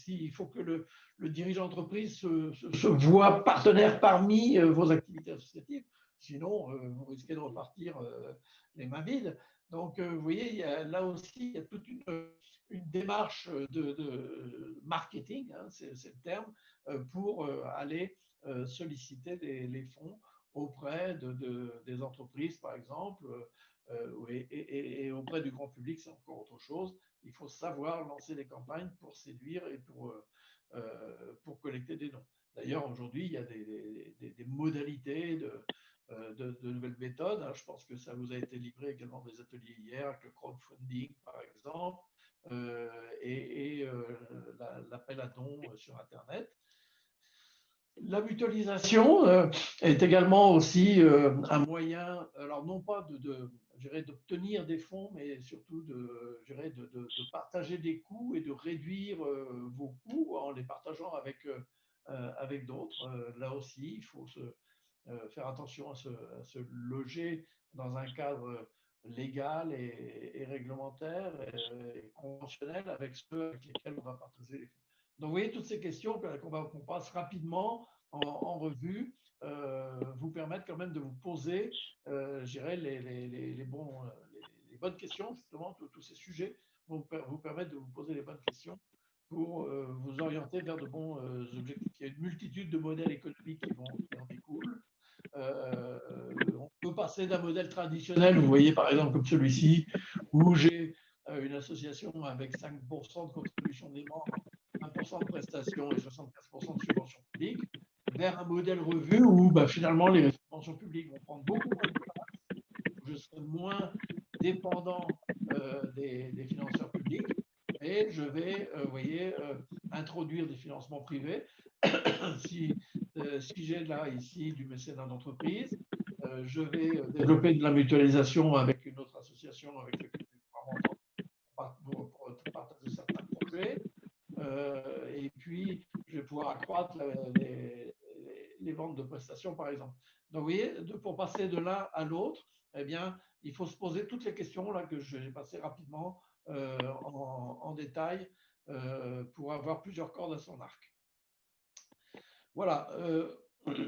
Il faut que le dirigeant d'entreprise se voit partenaire parmi vos activités associatives. Sinon, vous risquez de repartir les mains vides. Donc, vous voyez, là aussi, il y a toute une démarche de marketing, hein, c'est le terme, pour aller solliciter les fonds auprès des entreprises, par exemple, et auprès du grand public, c'est encore autre chose. Il faut savoir lancer des campagnes pour séduire et pour collecter des dons. D'ailleurs, aujourd'hui, il y a des modalités de nouvelles méthodes. Je pense que ça vous a été livré également des ateliers hier, avec le crowdfunding, par exemple, et l'appel à dons sur Internet. La mutualisation est également aussi un moyen, alors non pas d'obtenir des fonds, mais surtout de partager des coûts et de réduire vos coûts en les partageant avec d'autres. Là aussi, il faut faire attention à se loger dans un cadre légal et réglementaire et conventionnel avec ceux avec lesquels on va partager les fonds. Donc, vous voyez, toutes ces questions qu'on passe rapidement en revue vous permettent quand même de vous poser, je dirais, les bonnes questions, justement, tous ces sujets vont vous permettre de vous poser les bonnes questions pour vous orienter vers de bons objectifs. Il y a une multitude de modèles économiques qui en découlent. On peut passer d'un modèle traditionnel, vous voyez par exemple comme celui-ci, où j'ai une association avec 5% de contribution des membres, 1% de prestations et 75% de subventions publiques, vers un modèle revu où finalement les subventions publiques vont prendre beaucoup moins de place, je serai moins dépendant des financeurs publics et je vais, vous voyez, introduire des financements privés. Si j'ai là ici du mécénat d'entreprise, je vais développer de la mutualisation avec une autre association avec laquelle je vais pour partager certains projets. Et puis, je vais pouvoir accroître les ventes de prestations, par exemple. Donc, vous voyez, pour passer de l'un à l'autre, eh bien, il faut se poser toutes les questions là que j'ai passées rapidement en détail pour avoir plusieurs cordes à son arc. Voilà.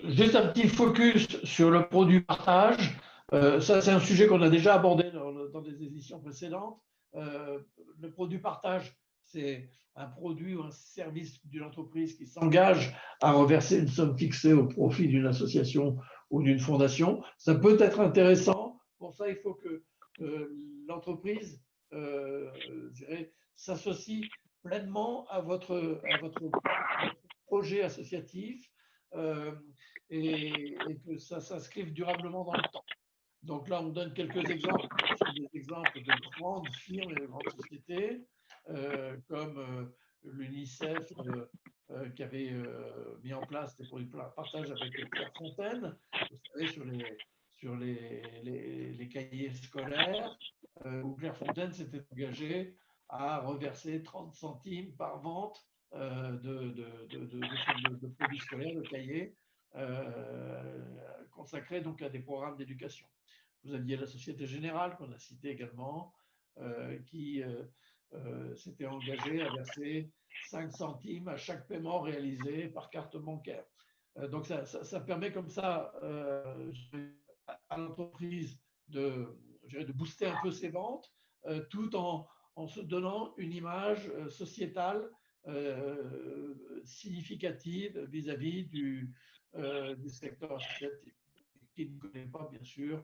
Juste un petit focus sur le produit partage. Ça, c'est un sujet qu'on a déjà abordé dans des éditions précédentes. Le produit partage, c'est un produit ou un service d'une entreprise qui s'engage à reverser une somme fixée au profit d'une association ou d'une fondation. Ça peut être intéressant. Pour ça, il faut que l'entreprise s'associe pleinement à votre projet associatif et que ça s'inscrive durablement dans le temps. Donc là, on donne quelques exemples, des exemples de grandes firmes et de grandes sociétés, comme l'UNICEF qui avait mis en place des produits de partage avec Clairefontaine, vous savez, sur les cahiers scolaires, où Clairefontaine s'était engagé à reverser 30 centimes par vente de produits scolaires, de cahiers, consacrés donc à des programmes d'éducation. Vous aviez la Société Générale, qu'on a cité également, qui s'était engagée à verser 5 centimes à chaque paiement réalisé par carte bancaire. Donc ça permet comme ça à l'entreprise de booster un peu ses ventes, tout en se donnant une image sociétale significative vis-à-vis du secteur associatif, qui ne connaît pas, bien sûr,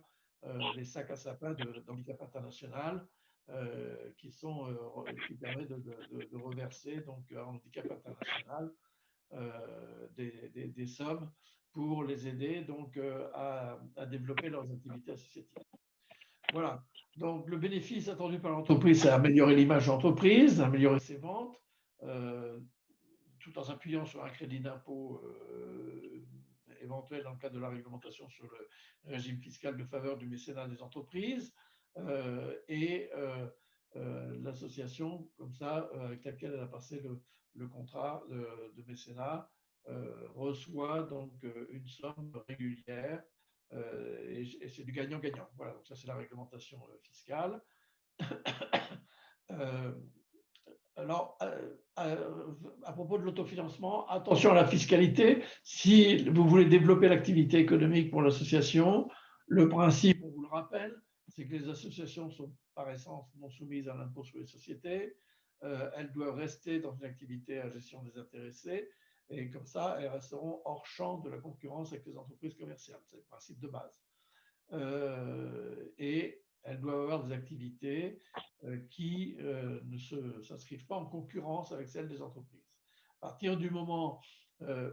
les sacs à sapin d'Handicap International, qui permettent de reverser donc, à Handicap International des sommes pour les aider donc à développer leurs activités associatives. Voilà. Donc, le bénéfice attendu par l'entreprise, c'est améliorer l'image d'entreprise, améliorer ses ventes, tout en s'appuyant sur un crédit d'impôt éventuel dans le cadre de la réglementation sur le régime fiscal de faveur du mécénat des entreprises. L'association, comme ça, avec laquelle elle a passé le contrat de mécénat, reçoit donc une somme régulière et c'est du gagnant-gagnant. Voilà, donc ça c'est la réglementation fiscale. Alors, à propos de l'autofinancement, attention à la fiscalité. Si vous voulez développer l'activité économique pour l'association, le principe, on vous le rappelle, c'est que les associations sont par essence non soumises à l'impôt sur les sociétés. Elles doivent rester dans une activité à gestion des intéressés et comme ça, elles resteront hors champ de la concurrence avec les entreprises commerciales. C'est le principe de base. Et elles doivent avoir des activités qui ne s'inscrivent pas en concurrence avec celles des entreprises. À partir du moment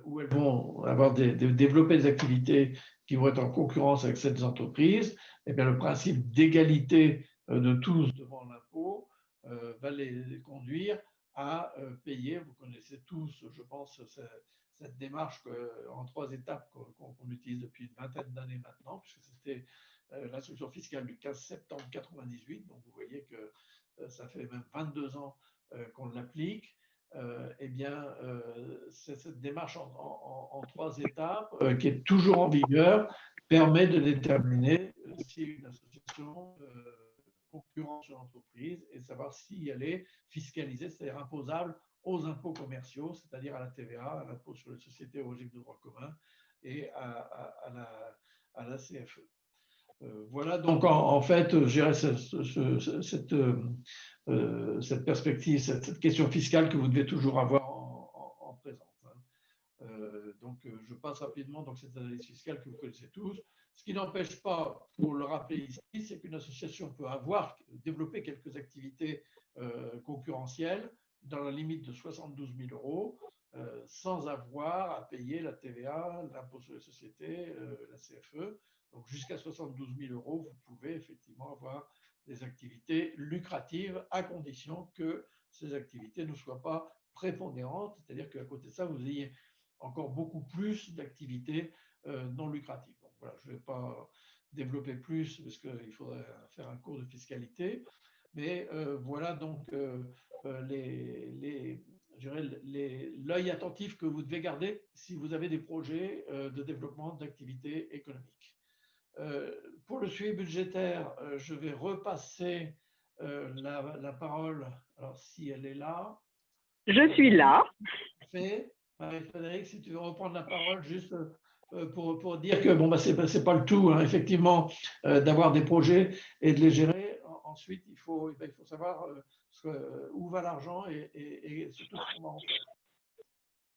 où elles vont avoir développer des activités qui vont être en concurrence avec celles des entreprises, eh bien, le principe d'égalité de tous devant l'impôt va les conduire à payer. Vous connaissez tous, je pense, cette démarche en 3 étapes qu'on utilise depuis une vingtaine d'années maintenant, puisque c'était l'instruction fiscale du 15 septembre 1998. Donc, vous voyez que ça fait même 22 ans qu'on l'applique. Eh bien, c'est cette démarche en 3 étapes qui est toujours en vigueur, permet de déterminer si une association concurrence sur l'entreprise et savoir si elle est fiscalisée, c'est-à-dire imposable aux impôts commerciaux, c'est-à-dire à la TVA, à l'impôt sur les sociétés au régime de droit commun et à la CFE. Voilà donc en fait, je dirais cette perspective, cette question fiscale que vous devez toujours avoir en présence. Donc je passe rapidement donc cette analyse fiscale que vous connaissez tous. Ce qui n'empêche pas, pour le rappeler ici, c'est qu'une association peut développer quelques activités concurrentielles dans la limite de 72 000 € sans avoir à payer la TVA, l'impôt sur les sociétés, la CFE. Donc, jusqu'à 72 000 €, vous pouvez effectivement avoir des activités lucratives à condition que ces activités ne soient pas prépondérantes, c'est-à-dire qu'à côté de ça, vous ayez encore beaucoup plus d'activités non lucratives. Donc, voilà, je ne vais pas développer plus parce qu'il faudrait faire un cours de fiscalité, mais voilà donc l'œil attentif que vous devez garder si vous avez des projets de développement d'activités économiques. Pour le suivi budgétaire, je vais repasser la parole, alors si elle est là. Je suis là. Marie-Frédérique, si tu veux reprendre la parole juste pour dire que bon, bah, c'est pas le tout, hein, effectivement, d'avoir des projets et de les gérer. Ensuite, il faut savoir où va l'argent et surtout ce qu'on va en faire.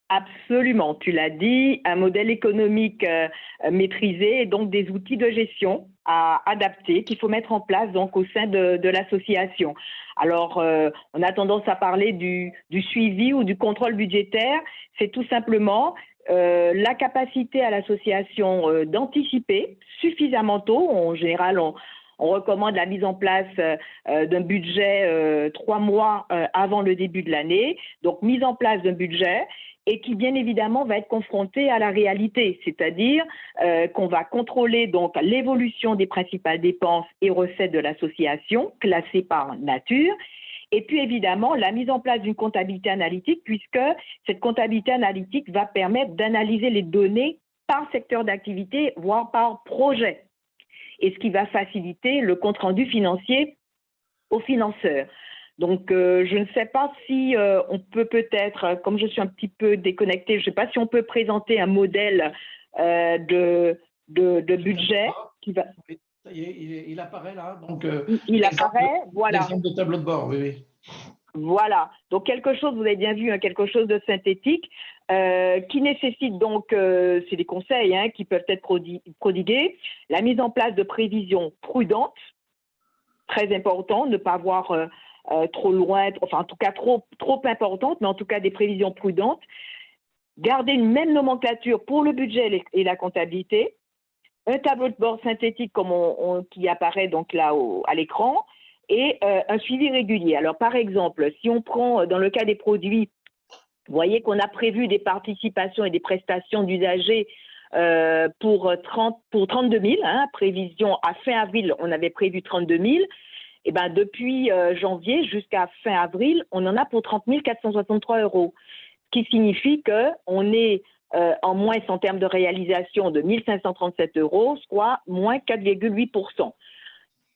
Absolument, tu l'as dit, un modèle économique maîtrisé et donc des outils de gestion à adapter qu'il faut mettre en place donc au sein de l'association. Alors, on a tendance à parler du suivi ou du contrôle budgétaire. C'est tout simplement la capacité à l'association d'anticiper suffisamment tôt. En général, on recommande la mise en place d'un budget 3 mois avant le début de l'année. Donc, mise en place d'un budget et qui, bien évidemment, va être confronté à la réalité, c'est-à-dire qu'on va contrôler donc l'évolution des principales dépenses et recettes de l'association, classées par nature, et puis évidemment la mise en place d'une comptabilité analytique, puisque cette comptabilité analytique va permettre d'analyser les données par secteur d'activité, voire par projet, et ce qui va faciliter le compte-rendu financier aux financeurs. Donc, je ne sais pas si on peut peut-être, comme je suis un petit peu déconnectée, je ne sais pas si on peut présenter un modèle de budget qui va… Oui, ça y est, il apparaît là. Donc, il apparaît, voilà. L'exemple de tableau de bord, oui. Voilà, donc quelque chose, vous avez bien vu, hein, quelque chose de synthétique qui nécessite donc, c'est des conseils hein, qui peuvent être prodigués, la mise en place de prévisions prudentes, très important, ne pas avoir… trop loin, enfin en tout cas trop importante, mais en tout cas des prévisions prudentes, garder une même nomenclature pour le budget et la comptabilité, un tableau de bord synthétique comme qui apparaît donc là à l'écran, et un suivi régulier. Alors, par exemple, si on prend dans le cas des produits, vous voyez qu'on a prévu des participations et des prestations d'usagers pour 32 000, hein, prévision à fin avril, on avait prévu 32 000. Et ben, depuis janvier jusqu'à fin avril, on en a pour 30 463 €, ce qui signifie qu'on est en moins en termes de réalisation de 1 537 €, soit moins 4,8%.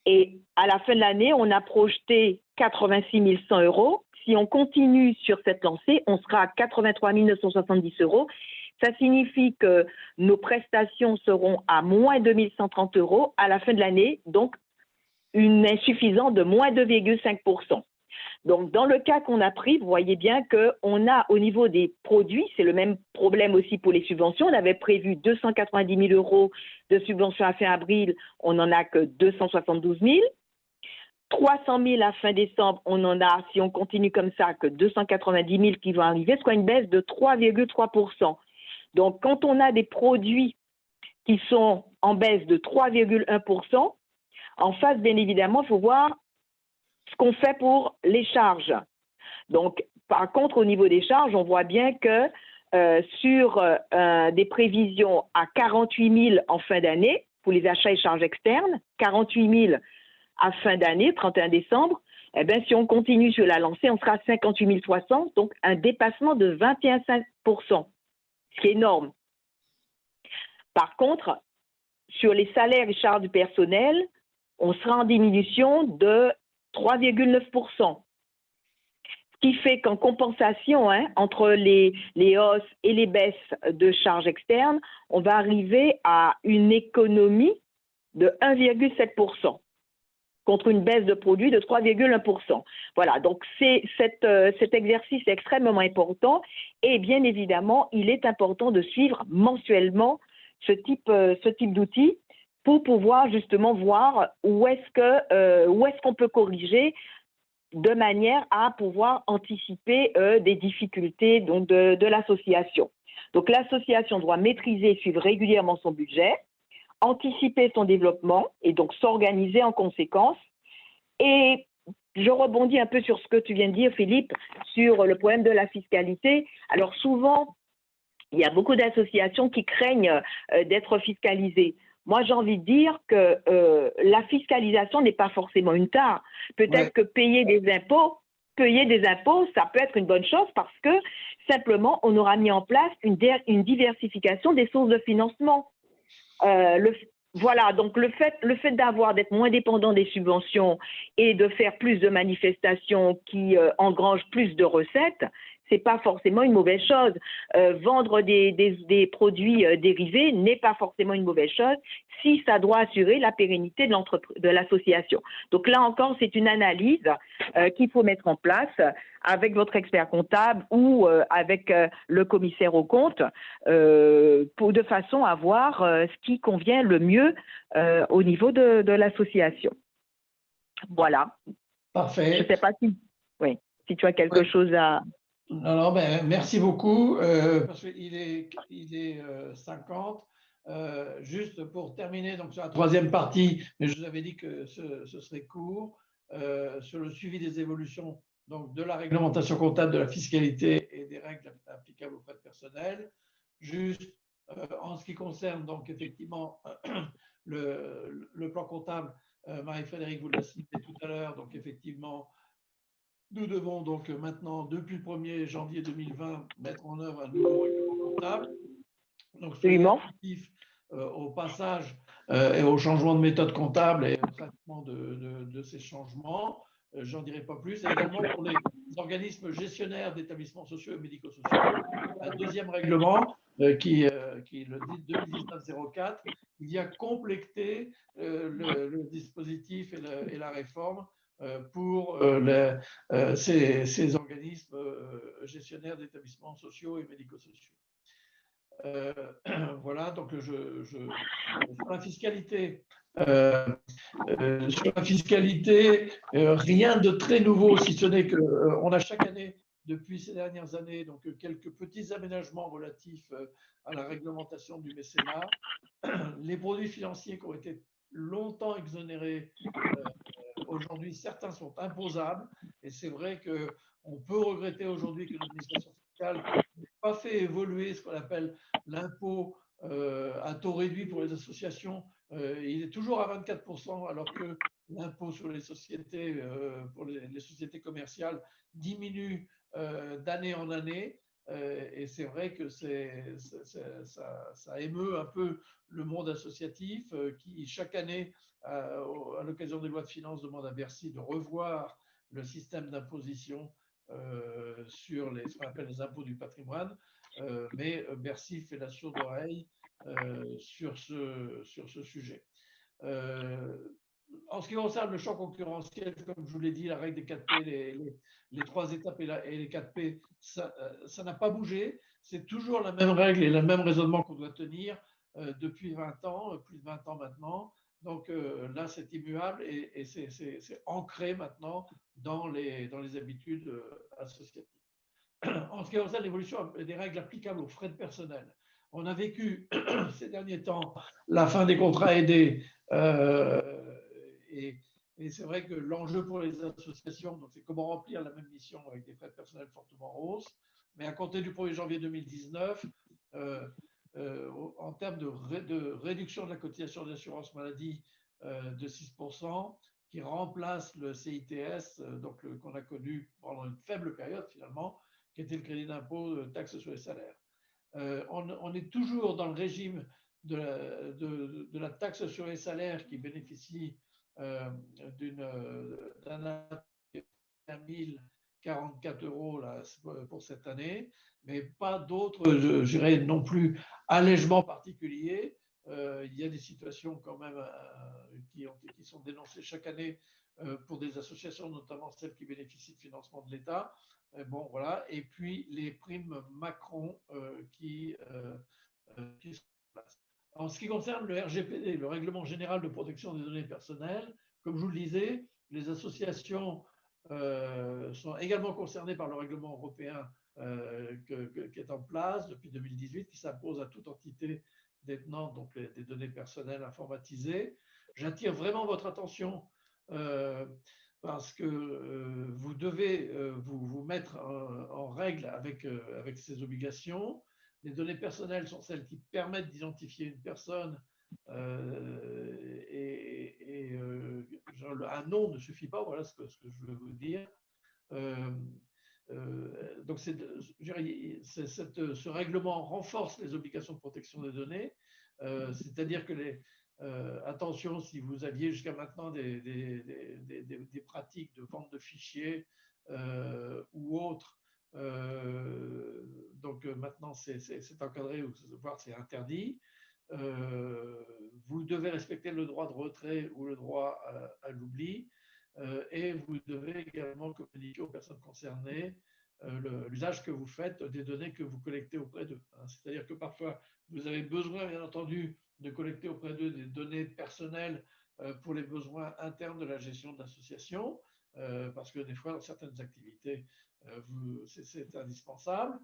Et à la fin de l'année, on a projeté 86 100 €. Si on continue sur cette lancée, on sera à 83 970 €. Ça signifie que nos prestations seront à moins 2 130 € à la fin de l'année, donc une insuffisance de moins 2,5%. Donc, dans le cas qu'on a pris, vous voyez bien qu'on a au niveau des produits, c'est le même problème aussi pour les subventions. On avait prévu 290 000 € de subventions à fin avril, on n'en a que 272 000. 300 000 à fin décembre, on en a, si on continue comme ça, que 290 000 qui vont arriver, soit une baisse de 3,3%. Donc, quand on a des produits qui sont en baisse de 3,1%, en face, bien évidemment, il faut voir ce qu'on fait pour les charges. Donc, par contre, au niveau des charges, on voit bien que sur des prévisions à 48 000 en fin d'année, pour les achats et charges externes, 48 000 à fin d'année, 31 décembre, eh bien, si on continue sur la lancée, on sera à 58 300, donc un dépassement de 21,5%, ce qui est énorme. Par contre, sur les salaires et charges du personnel, on sera en diminution de 3,9%. Ce qui fait qu'en compensation, entre les hausses et les baisses de charges externes, on va arriver à une économie de 1,7%. Contre une baisse de produits de 3,1%. Voilà, donc cet exercice est extrêmement important et bien évidemment, il est important de suivre mensuellement ce type d'outils pour pouvoir justement voir où est-ce qu'on peut corriger de manière à pouvoir anticiper des difficultés donc de l'association. Donc l'association doit maîtriser et suivre régulièrement son budget, anticiper son développement et donc s'organiser en conséquence. Et je rebondis un peu sur ce que tu viens de dire, Philippe, sur le problème de la fiscalité. Alors souvent, il y a beaucoup d'associations qui craignent d'être fiscalisées. Moi, j'ai envie de dire que la fiscalisation n'est pas forcément une tare. Peut-être que payer des impôts, ça peut être une bonne chose parce que simplement, on aura mis en place une diversification des sources de financement. Voilà, donc le fait d'être moins dépendant des subventions et de faire plus de manifestations qui engrangent plus de recettes, c'est pas forcément une mauvaise chose. Vendre des produits dérivés n'est pas forcément une mauvaise chose si ça doit assurer la pérennité de l'association. Donc là encore, c'est une analyse qu'il faut mettre en place avec votre expert comptable ou avec le commissaire aux comptes de façon à voir ce qui convient le mieux au niveau de l'association. Voilà. Parfait. Je ne sais pas si tu as quelque chose à… Non, ben, merci beaucoup, parce qu'il est 50. Juste pour terminer donc, sur la troisième partie, mais je vous avais dit que ce serait court, sur le suivi des évolutions donc, de la réglementation comptable, de la fiscalité et des règles applicables aux frais de personnel. Juste en ce qui concerne donc effectivement le plan comptable, Marie-Frédérique vous l'a cité tout à l'heure, donc effectivement, nous devons donc maintenant, depuis le 1er janvier 2020, mettre en œuvre un nouveau règlement comptable. Donc, soyez attentifs au passage et au changement de méthode comptable et au traitement de ces changements. J'en dirai pas plus. Et également pour les organismes gestionnaires d'établissements sociaux et médico-sociaux, un deuxième règlement qui est le 2019-04, il vient compléter le dispositif et la réforme pour ces organismes gestionnaires d'établissements sociaux et médico-sociaux. Voilà, donc sur la fiscalité, rien de très nouveau, si ce n'est qu'on a chaque année depuis ces dernières années donc, quelques petits aménagements relatifs à la réglementation du mécénat. Les produits financiers qui ont été longtemps exonérés, aujourd'hui, certains sont imposables. Et c'est vrai qu'on peut regretter aujourd'hui que l'administration fiscale n'ait pas fait évoluer ce qu'on appelle l'impôt à taux réduit pour les associations. Il est toujours à 24%, alors que l'impôt sur les sociétés, pour les sociétés commerciales, diminue d'année en année. Et c'est vrai que ça émeut un peu le monde associatif qui, chaque année, à l'occasion des lois de finances, demande à Bercy de revoir le système d'imposition sur ce qu'on appelle les impôts du patrimoine. Mais Bercy fait la sourde oreille sur ce sujet. En ce qui concerne le champ concurrentiel, comme je vous l'ai dit, la règle des 4P, les 3 étapes et les 4P, ça n'a pas bougé. C'est toujours la même règle et le même raisonnement qu'on doit tenir depuis 20 ans, plus de 20 ans maintenant. Donc là, c'est immuable et c'est ancré maintenant dans les habitudes associatives. En ce qui concerne l'évolution des règles applicables aux frais de personnel, on a vécu ces derniers temps la fin des contrats aidés. Et c'est vrai que l'enjeu pour les associations, c'est comment remplir la même mission avec des frais de personnel fortement en hausse. Mais à compter du 1er janvier 2019, en termes de réduction de la cotisation d'assurance maladie de 6%, qui remplace le CITS, donc qu'on a connu pendant une faible période finalement, qui était le crédit d'impôt de taxe sur les salaires. On est toujours dans le régime de la taxe sur les salaires qui bénéficie d'un 1044 € là, pour cette année, mais pas d'autres, je dirais, non plus allègements particuliers. Il y a des situations quand même qui sont dénoncées chaque année pour des associations, notamment celles qui bénéficient de financement de l'État. Bon, voilà. Et puis les primes Macron qui sont en place. En ce qui concerne le RGPD, le Règlement général de protection des données personnelles, comme je vous le disais, les associations sont également concernées par le règlement européen qui est en place depuis 2018, qui s'impose à toute entité détenant donc des données personnelles informatisées. J'attire vraiment votre attention parce que vous devez vous mettre en règle avec ces obligations. Les données personnelles sont celles qui permettent d'identifier une personne un nom ne suffit pas, voilà ce que je veux vous dire. Donc ce règlement renforce les obligations de protection des données, c'est-à-dire que attention, si vous aviez jusqu'à maintenant des pratiques de vente de fichiers ou autres, donc maintenant c'est encadré, voire c'est interdit. Vous devez respecter le droit de retrait ou le droit à l'oubli, et vous devez également communiquer aux personnes concernées l'usage que vous faites des données que vous collectez auprès d'eux. C'est-à-dire que parfois, vous avez besoin, bien entendu, de collecter auprès d'eux des données personnelles pour les besoins internes de la gestion de l'association, parce que des fois, dans certaines activités, c'est indispensable,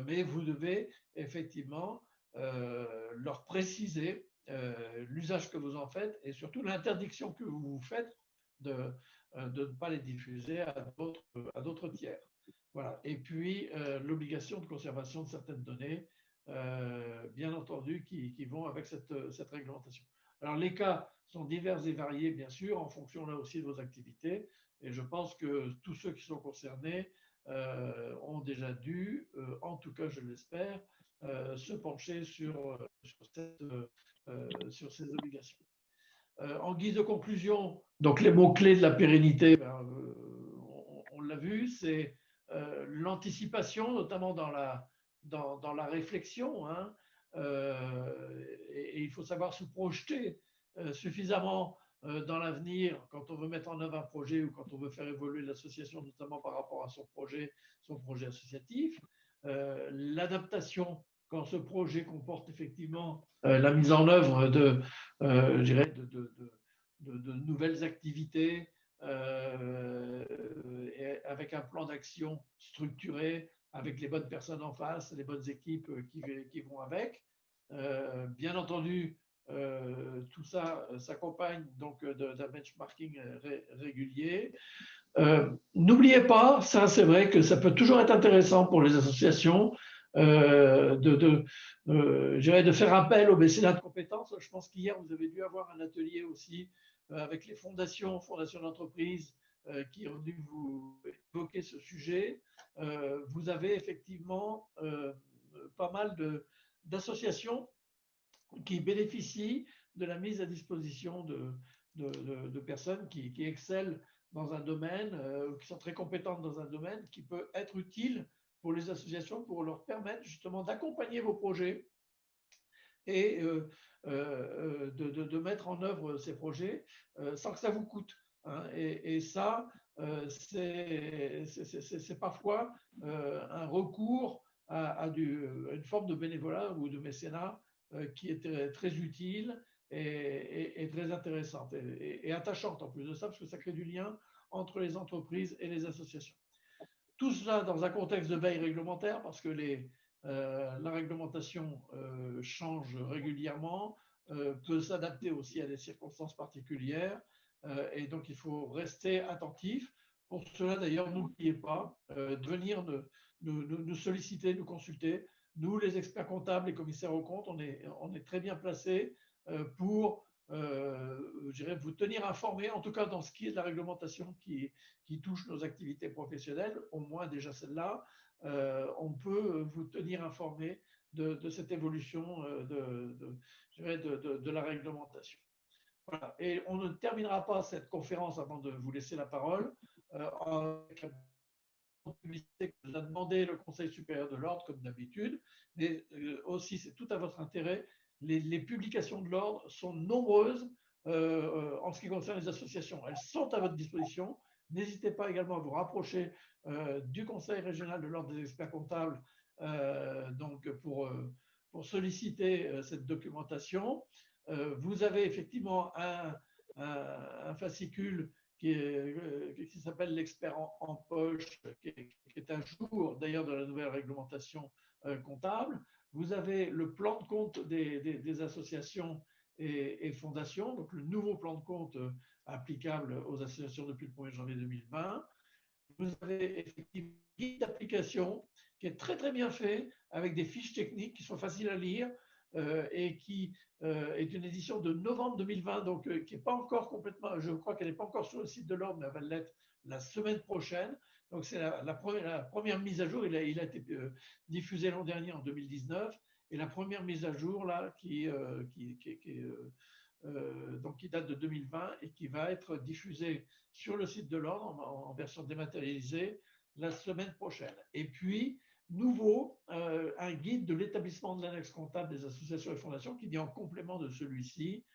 mais vous devez effectivement leur préciser l'usage que vous en faites et surtout l'interdiction que vous vous faites de ne pas les diffuser à d'autres tiers. Voilà. Et puis, l'obligation de conservation de certaines données, bien entendu, qui vont avec cette réglementation. Alors, les cas sont divers et variés, bien sûr, en fonction là aussi de vos activités. Et je pense que tous ceux qui sont concernés ont déjà dû, en tout cas, je l'espère, se pencher sur ces obligations. En guise de conclusion, donc les mots-clés de la pérennité, on l'a vu, c'est l'anticipation, notamment dans la réflexion, hein, et il faut savoir se projeter suffisamment dans l'avenir quand on veut mettre en œuvre un projet ou quand on veut faire évoluer l'association, notamment par rapport à son projet associatif. L'adaptation quand ce projet comporte effectivement la mise en œuvre de nouvelles activités avec un plan d'action structuré, avec les bonnes personnes en face, les bonnes équipes qui vont avec. Bien entendu, tout ça s'accompagne donc d'un benchmarking régulier. N'oubliez pas, ça c'est vrai que ça peut toujours être intéressant pour les associations de faire appel au mécénat de compétences. Je pense qu'hier vous avez dû avoir un atelier aussi avec les fondations d'entreprise qui ont dû vous évoquer ce sujet. Vous avez effectivement pas mal d'associations qui bénéficient de la mise à disposition de personnes qui excellent dans un domaine, qui sont très compétentes dans un domaine, qui peut être utile pour les associations pour leur permettre justement d'accompagner vos projets et de mettre en œuvre ces projets sans que ça vous coûte. Hein. Et ça, c'est parfois un recours à une forme de bénévolat ou de mécénat qui est très utile et très intéressante et attachante en plus de ça, parce que ça crée du lien entre les entreprises et les associations. Tout cela dans un contexte de veille réglementaire, parce que la réglementation change régulièrement, peut s'adapter aussi à des circonstances particulières, et donc il faut rester attentif. Pour cela, d'ailleurs, n'oubliez pas de venir nous solliciter, nous consulter. Nous, les experts comptables, les commissaires aux comptes, on est très bien placés pour vous tenir informés, en tout cas dans ce qui est de la réglementation qui touche nos activités professionnelles, au moins déjà celle-là, on peut vous tenir informés de cette évolution de la réglementation. Voilà. Et on ne terminera pas cette conférence avant de vous laisser la parole avec la publicité que nous a demandé le Conseil supérieur de l'ordre, comme d'habitude, mais aussi, c'est tout à votre intérêt, les publications de l'ordre sont nombreuses en ce qui concerne les associations. Elles sont à votre disposition. N'hésitez pas également à vous rapprocher du Conseil régional de l'ordre des experts comptables donc pour solliciter cette documentation. Vous avez effectivement un fascicule qui s'appelle l'expert en poche, qui est un jour d'ailleurs de la nouvelle réglementation comptable. Vous avez le plan de compte des associations et fondations, donc le nouveau plan de compte applicable aux associations depuis le 1er janvier 2020. Vous avez effectivement un guide d'application qui est très très bien fait, avec des fiches techniques qui sont faciles à lire et qui est une édition de novembre 2020, donc qui n'est pas encore complètement, je crois qu'elle n'est pas encore sur le site de l'ordre, mais elle va l'être la semaine prochaine. Donc c'est la première mise à jour, il a été diffusé l'an dernier en 2019, et la première mise à jour là donc qui date de 2020 et qui va être diffusée sur le site de l'ordre en version dématérialisée la semaine prochaine. Et puis, nouveau, un guide de l'établissement de l'annexe comptable des associations et fondations qui vient en complément de celui-ci,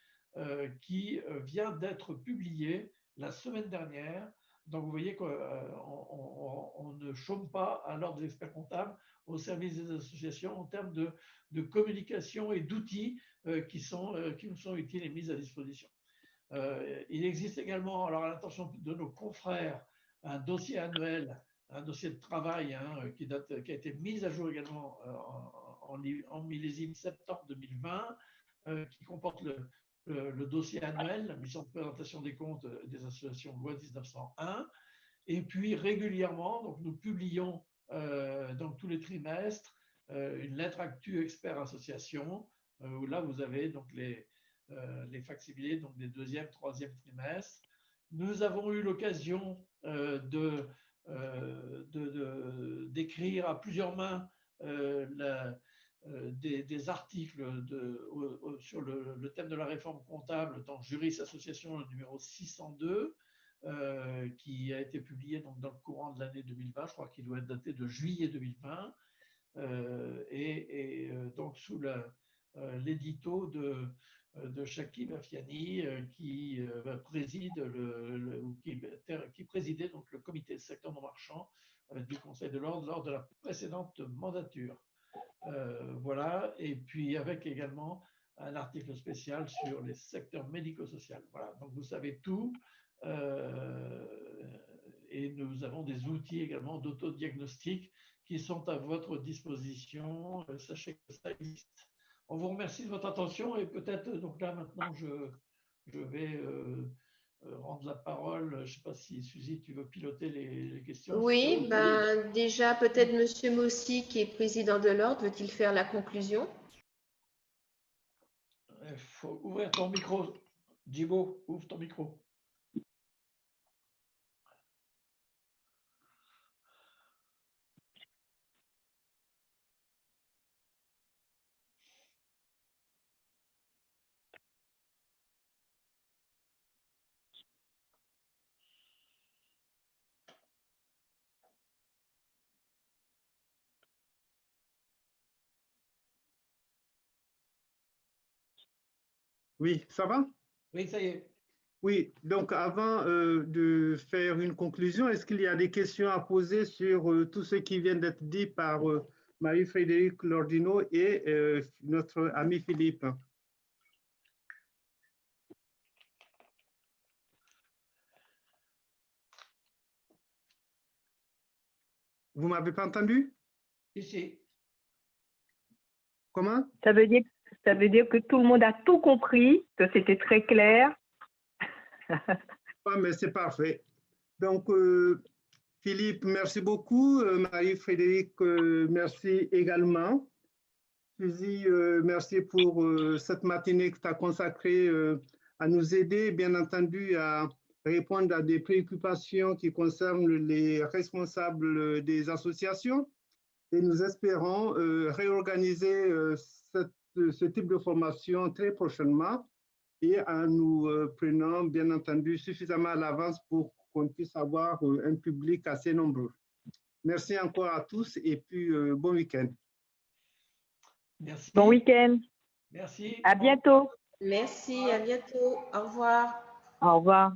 qui vient d'être publié la semaine dernière. Donc, vous voyez qu'on ne chôme pas à l'ordre des experts comptables au service des associations en termes de communication et d'outils qui nous sont utiles et mis à disposition. Il existe également, alors à l'intention de nos confrères, un dossier annuel, un dossier de travail qui a été mis à jour également en millésime septembre 2020, qui comporte le dossier annuel, la mission de présentation des comptes des associations loi 1901. Et puis régulièrement, donc nous publions donc tous les trimestres une lettre actu expert association, où là vous avez donc les facsimilés donc des deuxième, troisième trimestres. Nous avons eu l'occasion d'écrire à plusieurs mains des articles sur le thème de la réforme comptable dans Juris Association, le numéro 602, qui a été publié donc dans le courant de l'année 2020, je crois qu'il doit être daté de juillet 2020, donc sous l'édito de Chakib Afiani, qui présidait donc le comité de secteur non marchand du Conseil de l'ordre lors de la précédente mandature. Voilà, et puis avec également un article spécial sur les secteurs médico-sociaux. Voilà, donc vous savez tout, et nous avons des outils également d'autodiagnostic qui sont à votre disposition. Sachez que ça existe. On vous remercie de votre attention et peut-être, donc là maintenant, je vais rendre la parole. Je ne sais pas si Suzy, tu veux piloter les questions. Oui, ben, déjà peut-être Monsieur Mossy, qui est président de l'ordre, veut-il faire la conclusion? Il faut ouvrir ton micro. Djibo, ouvre ton micro. Oui, ça va? Oui, ça y est. Oui, donc avant de faire une conclusion, est-ce qu'il y a des questions à poser sur tout ce qui vient d'être dit par Marie-Frédérique Lordino et notre ami Philippe? Vous ne m'avez pas entendu? Ici. Comment? Ça veut dire que tout le monde a tout compris, que c'était très clair. Ah, mais c'est parfait. Donc, Philippe, merci beaucoup. Marie-Frédérique, merci également. Suzy, merci pour cette matinée que tu as consacrée à nous aider, bien entendu, à répondre à des préoccupations qui concernent les responsables des associations. Et nous espérons réorganiser ce type de formation très prochainement et en nous prenant, bien entendu, suffisamment à l'avance pour qu'on puisse avoir un public assez nombreux. Merci encore à tous et puis bon week-end. Merci. Bon week-end. Merci. À bientôt. Merci, à bientôt. Au revoir. Au revoir.